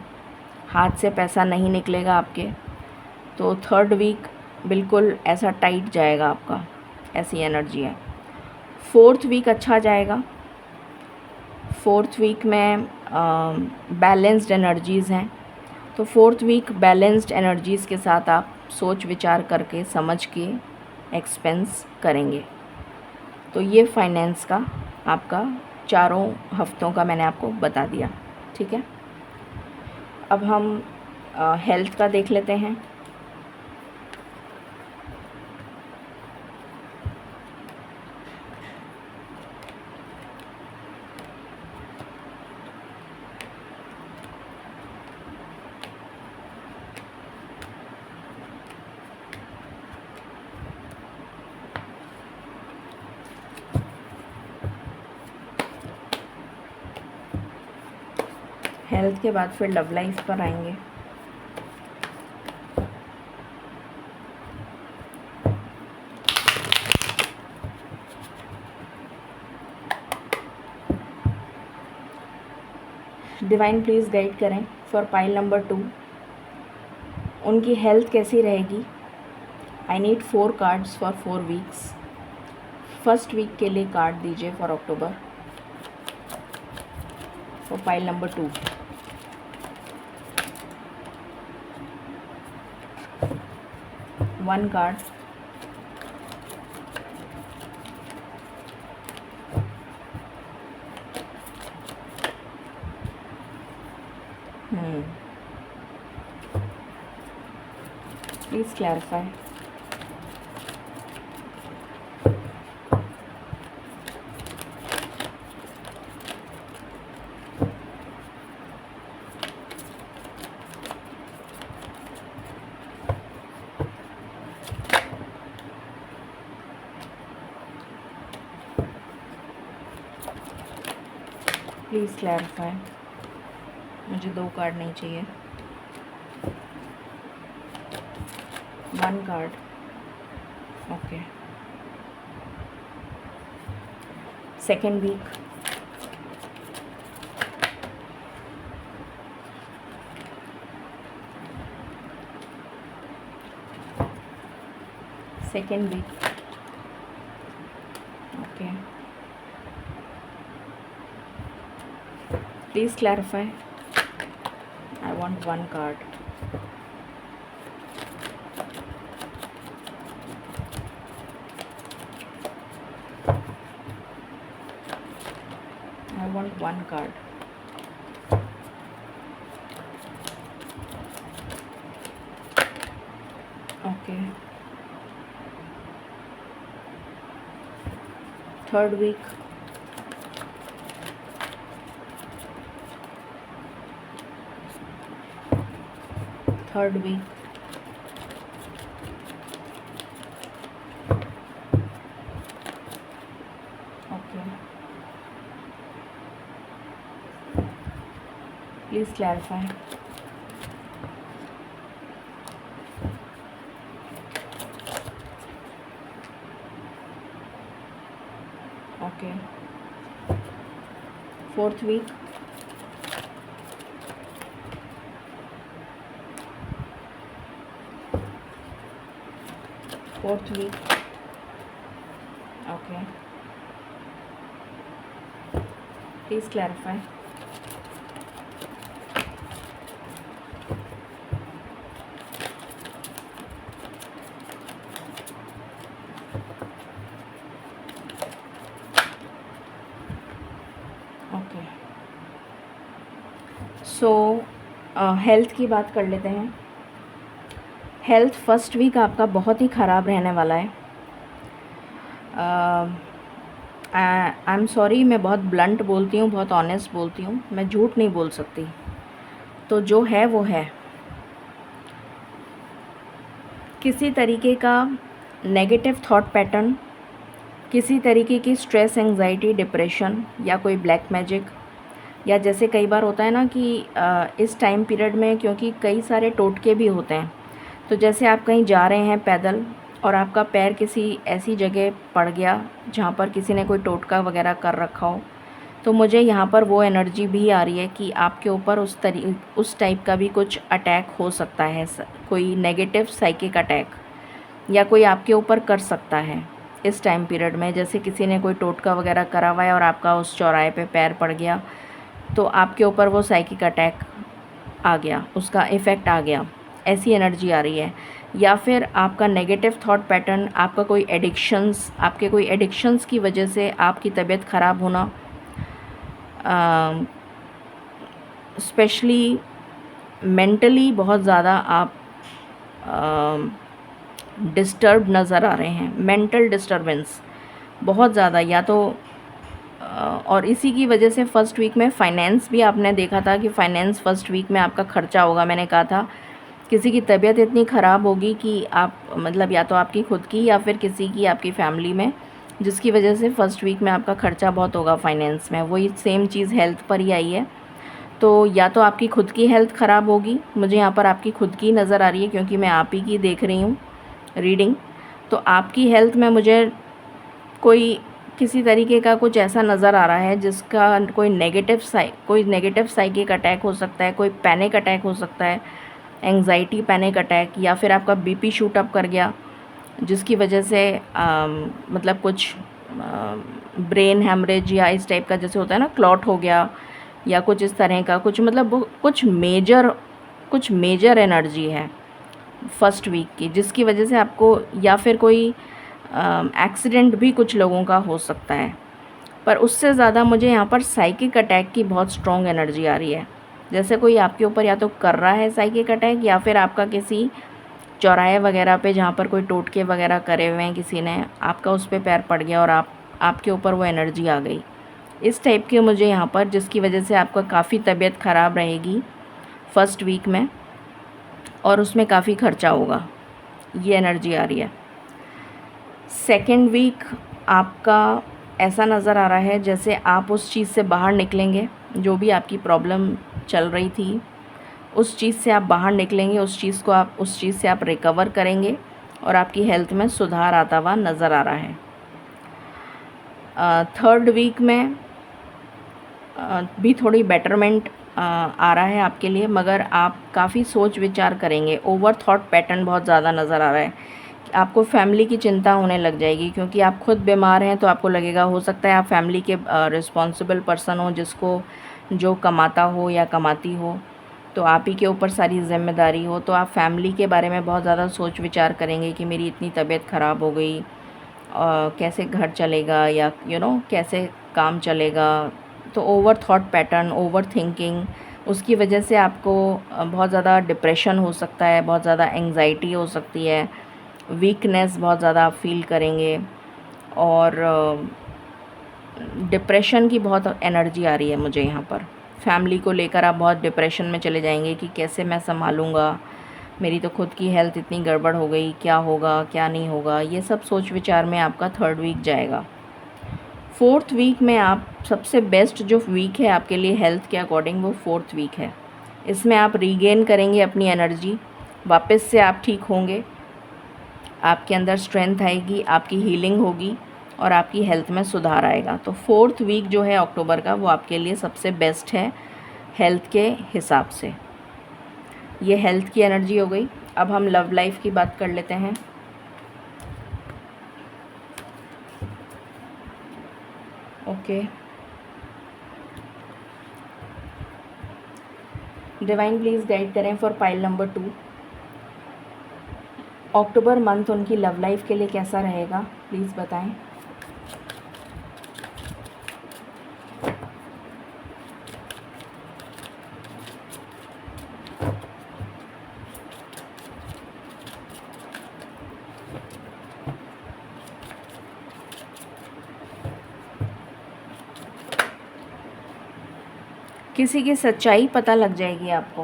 हाथ से पैसा नहीं निकलेगा आपके। तो थर्ड वीक बिल्कुल ऐसा टाइट जाएगा आपका, ऐसी एनर्जी है। फोर्थ वीक अच्छा जाएगा। फोर्थ वीक में बैलेंस्ड एनर्जीज़ हैं, तो फोर्थ वीक बैलेंस्ड एनर्जीज़ के साथ आप सोच विचार करके समझ के एक्सपेंस करेंगे। तो ये फाइनेंस का आपका चारों हफ्तों का मैंने आपको बता दिया, ठीक है। अब हम हेल्थ का देख लेते हैं। हेल्थ के बाद फिर लव लाइफ पर आएंगे। डिवाइन प्लीज़ गाइड करें फॉर पाइल नंबर 2, उनकी हेल्थ कैसी रहेगी I need 4 cards for 4 weeks. First week के लिए कार्ड दीजिए for October, for pile number 2। One card, please clarify. Please clarify. मुझे 2 कार्ड नहीं चाहिए, 1 card. Okay. Second week, second week. Okay, please clarify. I want 1 card. I want 1 card. Okay. Third week. Third week. Okay. Please clarify. Okay. Fourth week. Fourth week. Okay. Please clarify. Okay, so health की बात कर लेते हैं। हेल्थ फर्स्ट वीक आपका बहुत ही ख़राब रहने वाला है। आई एम सॉरी, मैं बहुत ब्लंट बोलती हूँ, बहुत ऑनेस्ट बोलती हूँ, मैं झूठ नहीं बोल सकती। तो जो है वो है। किसी तरीके का नेगेटिव थॉट पैटर्न, किसी तरीके की स्ट्रेस, एंजाइटी, डिप्रेशन या कोई ब्लैक मैजिक, या जैसे कई बार होता है ना कि इस टाइम पीरियड में क्योंकि कई सारे टोटके भी होते हैं, तो जैसे आप कहीं जा रहे हैं पैदल और आपका पैर किसी ऐसी जगह पड़ गया जहाँ पर किसी ने कोई टोटका वगैरह कर रखा हो, तो मुझे यहाँ पर वो एनर्जी भी आ रही है कि आपके ऊपर उस टाइप का भी कुछ अटैक हो सकता है, कोई नेगेटिव साइकिक अटैक या कोई आपके ऊपर कर सकता है इस टाइम पीरियड में। जैसे किसी ने कोई टोटका वगैरह करा हुआ है और आपका उस चौराहे पे पैर पड़ गया, तो आपके ऊपर वो साइकिक अटैक आ गया, उसका इफ़ेक्ट आ गया, ऐसी एनर्जी आ रही है। या फिर आपका नेगेटिव थॉट पैटर्न, आपका कोई एडिक्शंस, आपके कोई एडिक्शंस की वजह से आपकी तबीयत ख़राब होना, स्पेशली मेंटली बहुत ज़्यादा आप डिस्टर्ब नज़र आ रहे हैं, मेंटल डिस्टर्बेंस बहुत ज़्यादा, या तो और इसी की वजह से फर्स्ट वीक में फाइनेंस भी आपने देखा था कि फाइनेंस फर्स्ट वीक में आपका खर्चा होगा। मैंने कहा था किसी की तबीयत इतनी ख़राब होगी कि आप मतलब या तो आपकी खुद की या फिर किसी की आपकी फैमिली में, जिसकी वजह से फ़र्स्ट वीक में आपका खर्चा बहुत होगा फाइनेंस में। वही सेम चीज़ हेल्थ पर ही आई है। तो या तो आपकी खुद की हेल्थ ख़राब होगी, मुझे यहाँ पर आपकी खुद की नज़र आ रही है क्योंकि मैं आप ही की देख रही हूँ रीडिंग। तो आपकी हेल्थ में मुझे कोई किसी तरीके का कुछ ऐसा नज़र आ रहा है जिसका कोई नेगेटिव साइकिक अटैक हो सकता है, कोई पैनिक अटैक हो सकता है, एंग्जाइटी पैनिक अटैक, या फिर आपका बीपी शूट अप कर गया, जिसकी वजह से मतलब कुछ ब्रेन हैमरेज या इस टाइप का जैसे होता है ना, क्लॉट हो गया या कुछ इस तरह का कुछ, मतलब वो कुछ मेजर एनर्जी है फर्स्ट वीक की, जिसकी वजह से आपको या फिर कोई एक्सीडेंट भी कुछ लोगों का हो सकता है। पर उससे ज़्यादा मुझे यहाँ पर साइकिक अटैक की बहुत स्ट्रॉन्ग एनर्जी आ रही है। जैसे कोई आपके ऊपर या तो कर रहा है साइकिक अटैक, या फिर आपका किसी चौराहे वगैरह पे जहाँ पर कोई टोटके वगैरह करे हुए हैं किसी ने, आपका उस पर पैर पड़ गया और आपके ऊपर वो एनर्जी आ गई, इस टाइप की मुझे यहाँ पर, जिसकी वजह से आपका काफ़ी तबीयत ख़राब रहेगी फर्स्ट वीक में और उसमें काफ़ी खर्चा होगा, ये एनर्जी आ रही है। सेकेंड वीक आपका ऐसा नज़र आ रहा है जैसे आप उस चीज़ से बाहर निकलेंगे, जो भी आपकी प्रॉब्लम चल रही थी उस चीज़ से आप बाहर निकलेंगे, उस चीज़ से आप रिकवर करेंगे और आपकी हेल्थ में सुधार आता हुआ नज़र आ रहा है। थर्ड वीक में भी थोड़ी बेटरमेंट आ रहा है आपके लिए, मगर आप काफ़ी सोच विचार करेंगे। ओवर थॉट पैटर्न बहुत ज़्यादा नज़र आ रहा है। आपको फैमिली की चिंता होने लग जाएगी, क्योंकि आप खुद बीमार हैं तो आपको लगेगा, हो सकता है आप फैमिली के रिस्पॉन्सिबल पर्सन हो, जिसको जो कमाता हो या कमाती हो, तो आप ही के ऊपर सारी ज़िम्मेदारी हो, तो आप फैमिली के बारे में बहुत ज़्यादा सोच विचार करेंगे कि मेरी इतनी तबीयत ख़राब हो गई, कैसे घर चलेगा या कैसे काम चलेगा। तो over thought pattern, over thinking, उसकी वजह से आपको बहुत ज़्यादा डिप्रेशन हो सकता है, बहुत ज़्यादा एंग्जाइटी हो सकती है, वीकनेस बहुत ज़्यादा आप फील करेंगे और डिप्रेशन की बहुत एनर्जी आ रही है मुझे यहाँ पर। फैमिली को लेकर आप बहुत डिप्रेशन में चले जाएंगे कि कैसे मैं संभालूँगा, मेरी तो खुद की हेल्थ इतनी गड़बड़ हो गई, क्या होगा क्या नहीं होगा, ये सब सोच विचार में आपका थर्ड वीक जाएगा। फोर्थ वीक में आप सबसे बेस्ट जो वीक है आपके लिए हेल्थ के अकॉर्डिंग, वो फोर्थ वीक है। इसमें आप रीगेन करेंगे अपनी एनर्जी, वापस से आप ठीक होंगे, आपके अंदर स्ट्रेंथ आएगी, आपकी हीलिंग होगी और आपकी हेल्थ में सुधार आएगा। तो फोर्थ वीक जो है अक्टूबर का, वो आपके लिए सबसे बेस्ट है हेल्थ के हिसाब से। ये हेल्थ की एनर्जी हो गई। अब हम लव लाइफ की बात कर लेते हैं। ओके, डिवाइन प्लीज़ गाइड करें for pile number 2। October month उनकी लव लाइफ के लिए कैसा रहेगा, प्लीज़ बताएं। किसी की सच्चाई पता लग जाएगी आपको,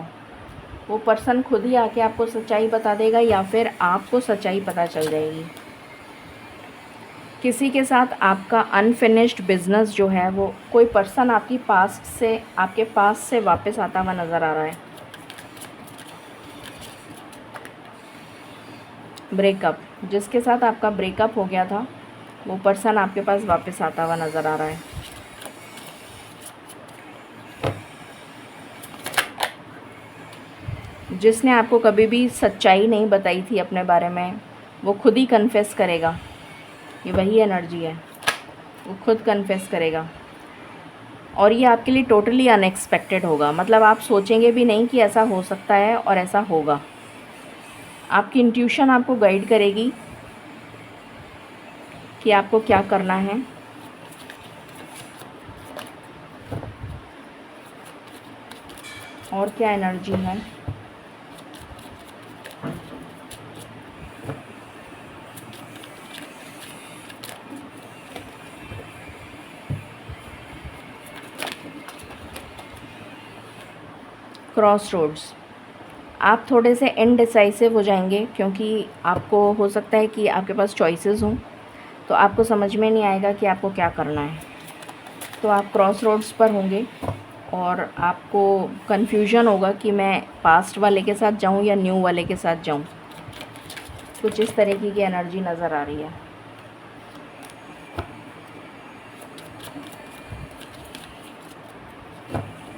वो पर्सन खुद ही आके आपको सच्चाई बता देगा या फिर आपको सच्चाई पता चल जाएगी। किसी के साथ आपका अनफिनिश्ड बिजनेस जो है, वो कोई पर्सन आपके पास से वापस आता हुआ नज़र आ रहा है। ब्रेकअप, जिसके साथ आपका ब्रेकअप हो गया था, वो पर्सन आपके पास वापस आता हुआ नज़र आ रहा है। जिसने आपको कभी भी सच्चाई नहीं बताई थी अपने बारे में, वो खुद ही कन्फेस करेगा। ये वही एनर्जी है, वो खुद कन्फेस करेगा और ये आपके लिए टोटली अनएक्सपेक्टेड होगा। मतलब आप सोचेंगे भी नहीं कि ऐसा हो सकता है और ऐसा होगा। आपकी इंट्यूशन आपको गाइड करेगी कि आपको क्या करना है। और क्या एनर्जी है, क्रॉस रोड्स, आप थोड़े से इनडिसाइसिव हो जाएंगे, क्योंकि आपको हो सकता है कि आपके पास चॉइसेस हों, तो आपको समझ में नहीं आएगा कि आपको क्या करना है। तो आप क्रॉस रोड्स पर होंगे और आपको कन्फ्यूजन होगा कि मैं पास्ट वाले के साथ जाऊं या न्यू वाले के साथ जाऊं। कुछ इस तरीके की एनर्जी नज़र आ रही है।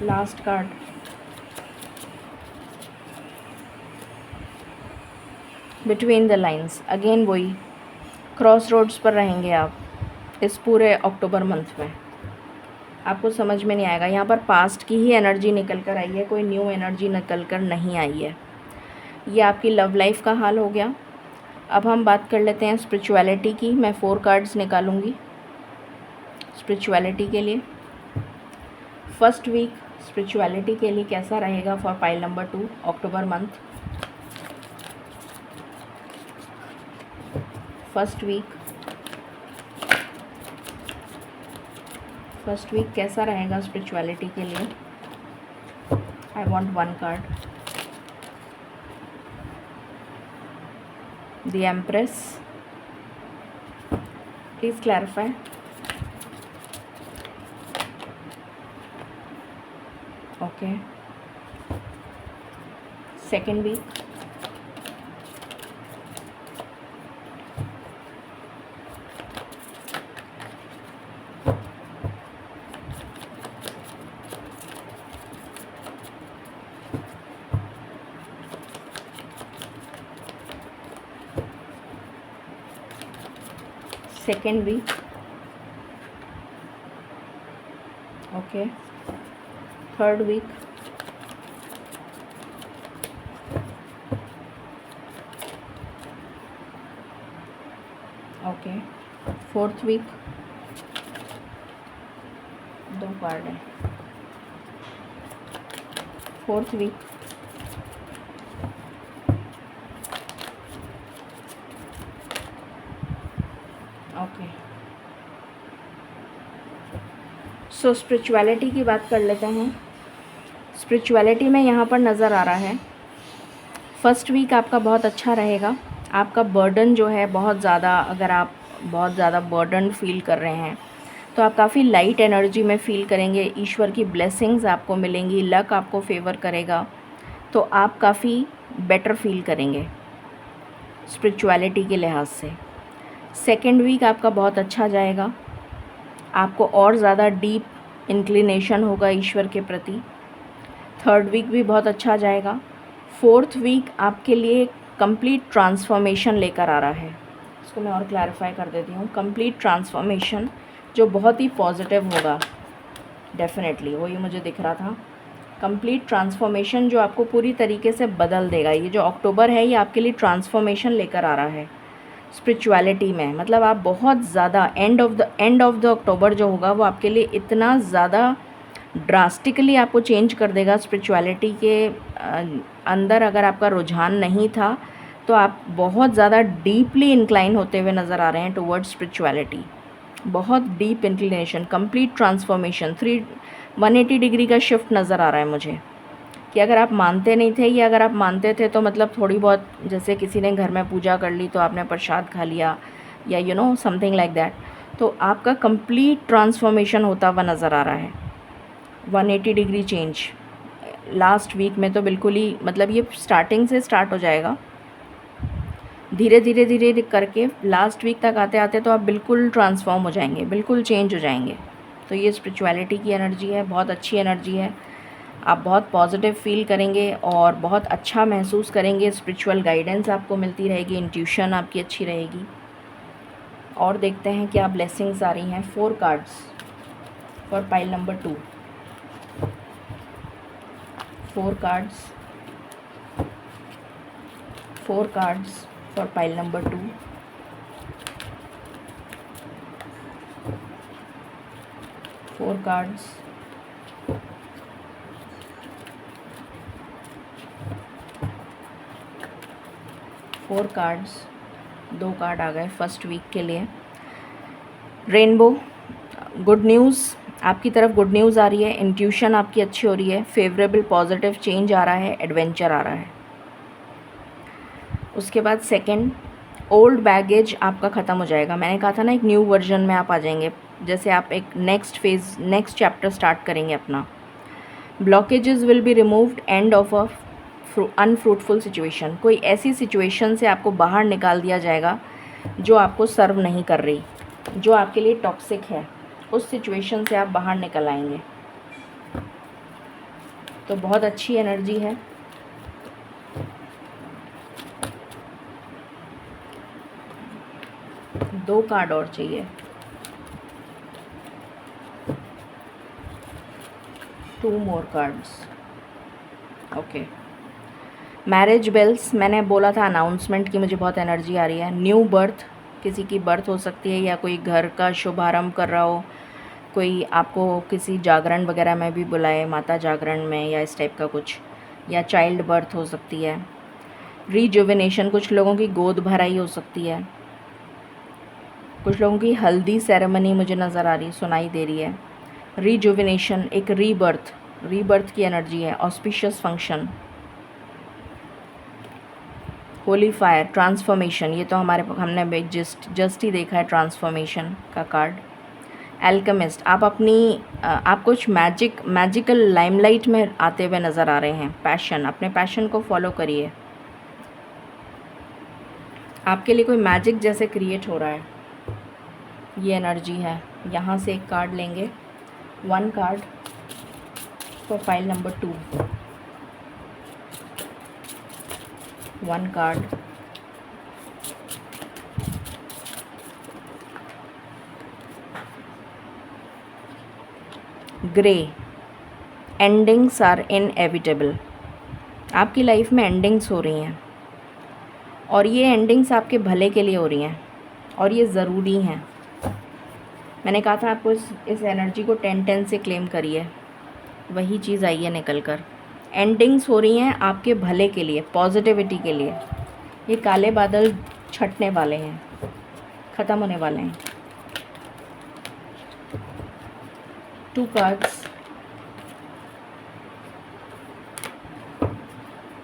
Last card, between the lines, again वही क्रॉस रोड्स पर रहेंगे आप इस पूरे अक्टूबर मंथ में। आपको समझ में नहीं आएगा, यहाँ पर पास्ट की ही एनर्जी निकल कर आई है, कोई न्यू एनर्जी निकल कर नहीं आई है। ये आपकी लव लाइफ का हाल हो गया। अब हम बात कर लेते हैं स्पिरिचुअलिटी की। मैं 4 कार्ड्स निकालूंगी स्पिरिचुअलिटी के लिए। फर्स्ट वीक स्पिरिचुअलिटी के लिए कैसा रहेगा for pile number 2 October month. First week कैसा रहेगा स्पिरिचुअलिटी के लिए। I want 1 card. The empress, please clarify. Okay, second week, second week, okay, third week, okay, fourth week, 2 card है। Fourth week, okay. So spirituality की बात कर लेते हैं। स्पिरिचुअलिटी में यहाँ पर नज़र आ रहा है फर्स्ट वीक आपका बहुत अच्छा रहेगा। आपका बर्डन जो है बहुत ज़्यादा, अगर आप बहुत ज़्यादा बर्डन फील कर रहे हैं तो आप काफ़ी लाइट एनर्जी में फ़ील करेंगे। ईश्वर की ब्लेसिंग्स आपको मिलेंगी, लक आपको फेवर करेगा, तो आप काफ़ी बेटर फील करेंगे स्पिरिचुअलिटी के लिहाज से। सेकेंड वीक आपका बहुत अच्छा जाएगा, आपको और ज़्यादा डीप इंक्लिनेशन होगा ईश्वर के प्रति। थर्ड वीक भी बहुत अच्छा जाएगा। फोर्थ वीक आपके लिए कंप्लीट ट्रांसफॉर्मेशन लेकर आ रहा है। इसको मैं और क्लैरिफाई कर देती हूँ। कंप्लीट ट्रांसफॉर्मेशन जो बहुत ही पॉजिटिव होगा, डेफिनेटली वही मुझे दिख रहा था। कंप्लीट ट्रांसफॉर्मेशन जो आपको पूरी तरीके से बदल देगा। ये जो अक्टूबर है ये आपके लिए ट्रांसफॉर्मेशन लेकर आ रहा है स्पिरिचुअलिटी में। मतलब आप बहुत ज़्यादा एंड ऑफ द अक्टूबर जो होगा वो आपके लिए इतना ज़्यादा ड्रास्टिकली आपको चेंज कर देगा स्पिरिचुअलिटी के अंदर। अगर आपका रुझान नहीं था तो आप बहुत ज़्यादा डीपली इंक्लाइन होते हुए नज़र आ रहे हैं टुवर्ड्स स्पिरिचुअलिटी। बहुत deep inclination, complete transformation, 180 degree का शिफ्ट नज़र आ रहा है मुझे। कि अगर आप मानते नहीं थे या अगर आप मानते थे तो मतलब थोड़ी बहुत, जैसे किसी ने घर में पूजा कर ली तो आपने प्रसाद खा लिया या समथिंग लाइक दैट, तो आपका कंप्लीट ट्रांसफॉर्मेशन होता हुआ नज़र आ रहा है। 180 डिग्री चेंज लास्ट वीक में तो बिल्कुल ही, मतलब ये स्टार्टिंग से स्टार्ट हो जाएगा, धीरे धीरे करके लास्ट वीक तक आते आते तो आप बिल्कुल ट्रांसफॉर्म हो जाएंगे, बिल्कुल चेंज हो जाएंगे। तो ये स्पिरिचुअलिटी की एनर्जी है, बहुत अच्छी एनर्जी है। आप बहुत पॉजिटिव फील करेंगे और बहुत अच्छा महसूस करेंगे। स्पिरिचुअल गाइडेंस आपको मिलती रहेगी, इंट्यूशन आपकी अच्छी रहेगी। और देखते हैं क्या ब्लेसिंग्स आ रही हैं। 4 cards for pile number 2। 4 cards for pile number 2। 4 cards, 4 cards, 2 card आ गए फर्स्ट वीक के लिए। रेनबो, गुड न्यूज़, आपकी तरफ गुड न्यूज़ आ रही है। इंट्यूशन आपकी अच्छी हो रही है, फेवरेबल पॉजिटिव चेंज आ रहा है, एडवेंचर आ रहा है। उसके बाद सेकंड, ओल्ड बैगेज आपका ख़त्म हो जाएगा। मैंने कहा था ना एक न्यू वर्जन में आप आ जाएंगे, जैसे आप एक next phase, next chapter start करेंगे अपना। Blockages will be removed, end of a unfruitful situation. कोई ऐसी सिचुएशन से आपको बाहर निकाल दिया जाएगा जो आपको सर्व नहीं कर रही, जो आपके लिए टॉक्सिक है, उस सिचुएशन से आप बाहर निकल आएंगे। तो बहुत अच्छी एनर्जी है। 2 कार्ड और चाहिए। 2 more cards. Okay. Marriage bells, मैंने बोला था अनाउंसमेंट की मुझे बहुत एनर्जी आ रही है। न्यू बर्थ, किसी की बर्थ हो सकती है, या कोई घर का शुभारंभ कर रहा हो, कोई आपको किसी जागरण वगैरह में भी बुलाए, माता जागरण में या इस टाइप का कुछ, या चाइल्ड बर्थ हो सकती है। रिजुविनेशन, कुछ लोगों की गोद भराई हो सकती है, कुछ लोगों की हल्दी सेरेमनी मुझे नज़र आ रही, सुनाई दे रही है। रिजुविनेशन, एक रीबर्थ की एनर्जी है। Auspicious function, Holi fire, transformation, ये तो हमने जस्ट ही देखा है ट्रांसफॉर्मेशन का कार्ड। एल्केमिस्ट, आप कुछ मैजिकल लाइमलाइट में आते हुए नज़र आ रहे हैं। पैशन, अपने पैशन को फॉलो करिए, आपके लिए कोई मैजिक जैसे क्रिएट हो रहा है, ये एनर्जी है। यहाँ से एक कार्ड लेंगे, 1 card for file number 2, 1 card. Grey, endings are inevitable, आपकी लाइफ में एंडिंग्स हो रही हैं, और ये एंडिंग्स आपके भले के लिए हो रही हैं, और ये ज़रूरी हैं। मैंने कहा था आपको इस एनर्जी को 10-10 से क्लेम करिए, वही चीज़ आई है निकल कर। एंडिंग्स हो रही हैं आपके भले के लिए, पॉजिटिविटी के लिए। ये काले बादल छटने वाले हैं, ख़त्म होने वाले हैं। 2 cards,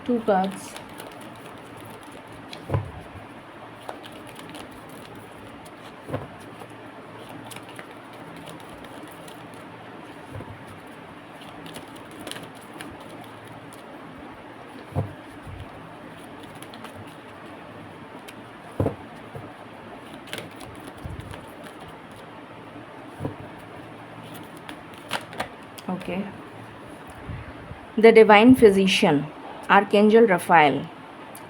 2 cards. Okay. The divine physician, archangel Raphael.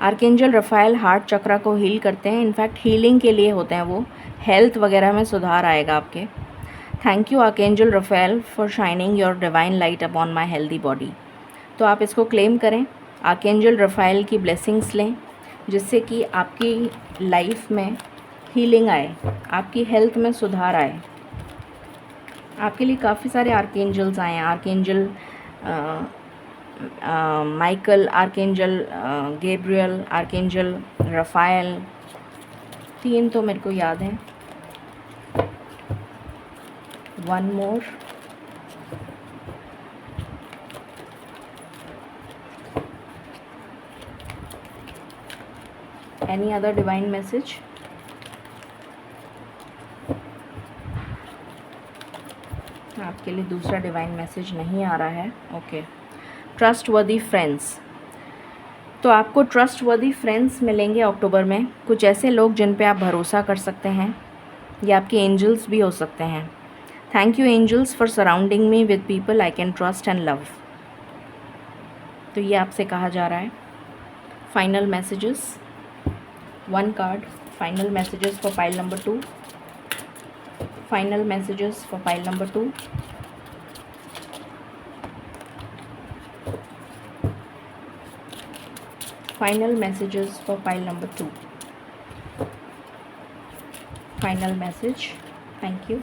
Archangel Raphael heart chakra को हील करते हैं, इनफैक्ट हीलिंग के लिए होते हैं वो, हेल्थ वगैरह में सुधार आएगा आपके। Thank you archangel Raphael for shining your divine light upon my healthy body. तो आप इसको क्लेम करें, आर्कएंजल रफाएल की ब्लेसिंग्स लें, जिससे कि आपकी लाइफ में हीलिंग आए, आपकी हेल्थ में सुधार आए। आपके लिए काफ़ी सारे आर्कएंजल्स आए हैं, archangel Michael, archangel Gabriel, archangel Raphael, 3 तो मेरे को याद हैं। 1 more. Any other divine message? आपके लिए दूसरा डिवाइन मैसेज नहीं आ रहा है। ओके। ट्रस्टवर्दी फ्रेंड्स, तो आपको ट्रस्टवर्दी फ्रेंड्स मिलेंगे अक्टूबर में, कुछ ऐसे लोग जिन पे आप भरोसा कर सकते हैं, ये आपके एंजल्स भी हो सकते हैं। Thank you angels for surrounding me with people I can trust and love. तो ये आपसे कहा जा रहा है। Final messages, 1 card, final messages for file number 2, final messages for file number 2, final messages for file number 2, final message. Thank you.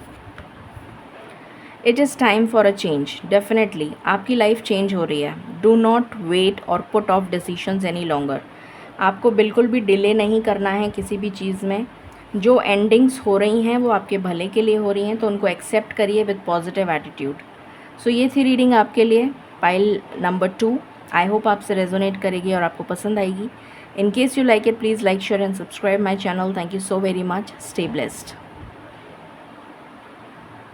It is time for a change. Definitely आपकी लाइफ चेंज हो रही है। Do not wait or put off decisions any longer. आपको बिल्कुल भी डिले नहीं करना है किसी भी चीज़ में। जो एंडिंग्स हो रही हैं वो आपके भले के लिए हो रही हैं, तो उनको एक्सेप्ट करिए विद पॉजिटिव एटीट्यूड। सो ये थी रीडिंग आपके लिए, फाइल नंबर 2। आई होप आपसे रेजोनेट करेगी और आपको पसंद आएगी। In case you like it, please like, share and subscribe my channel. Thank you so very much. Stay blessed.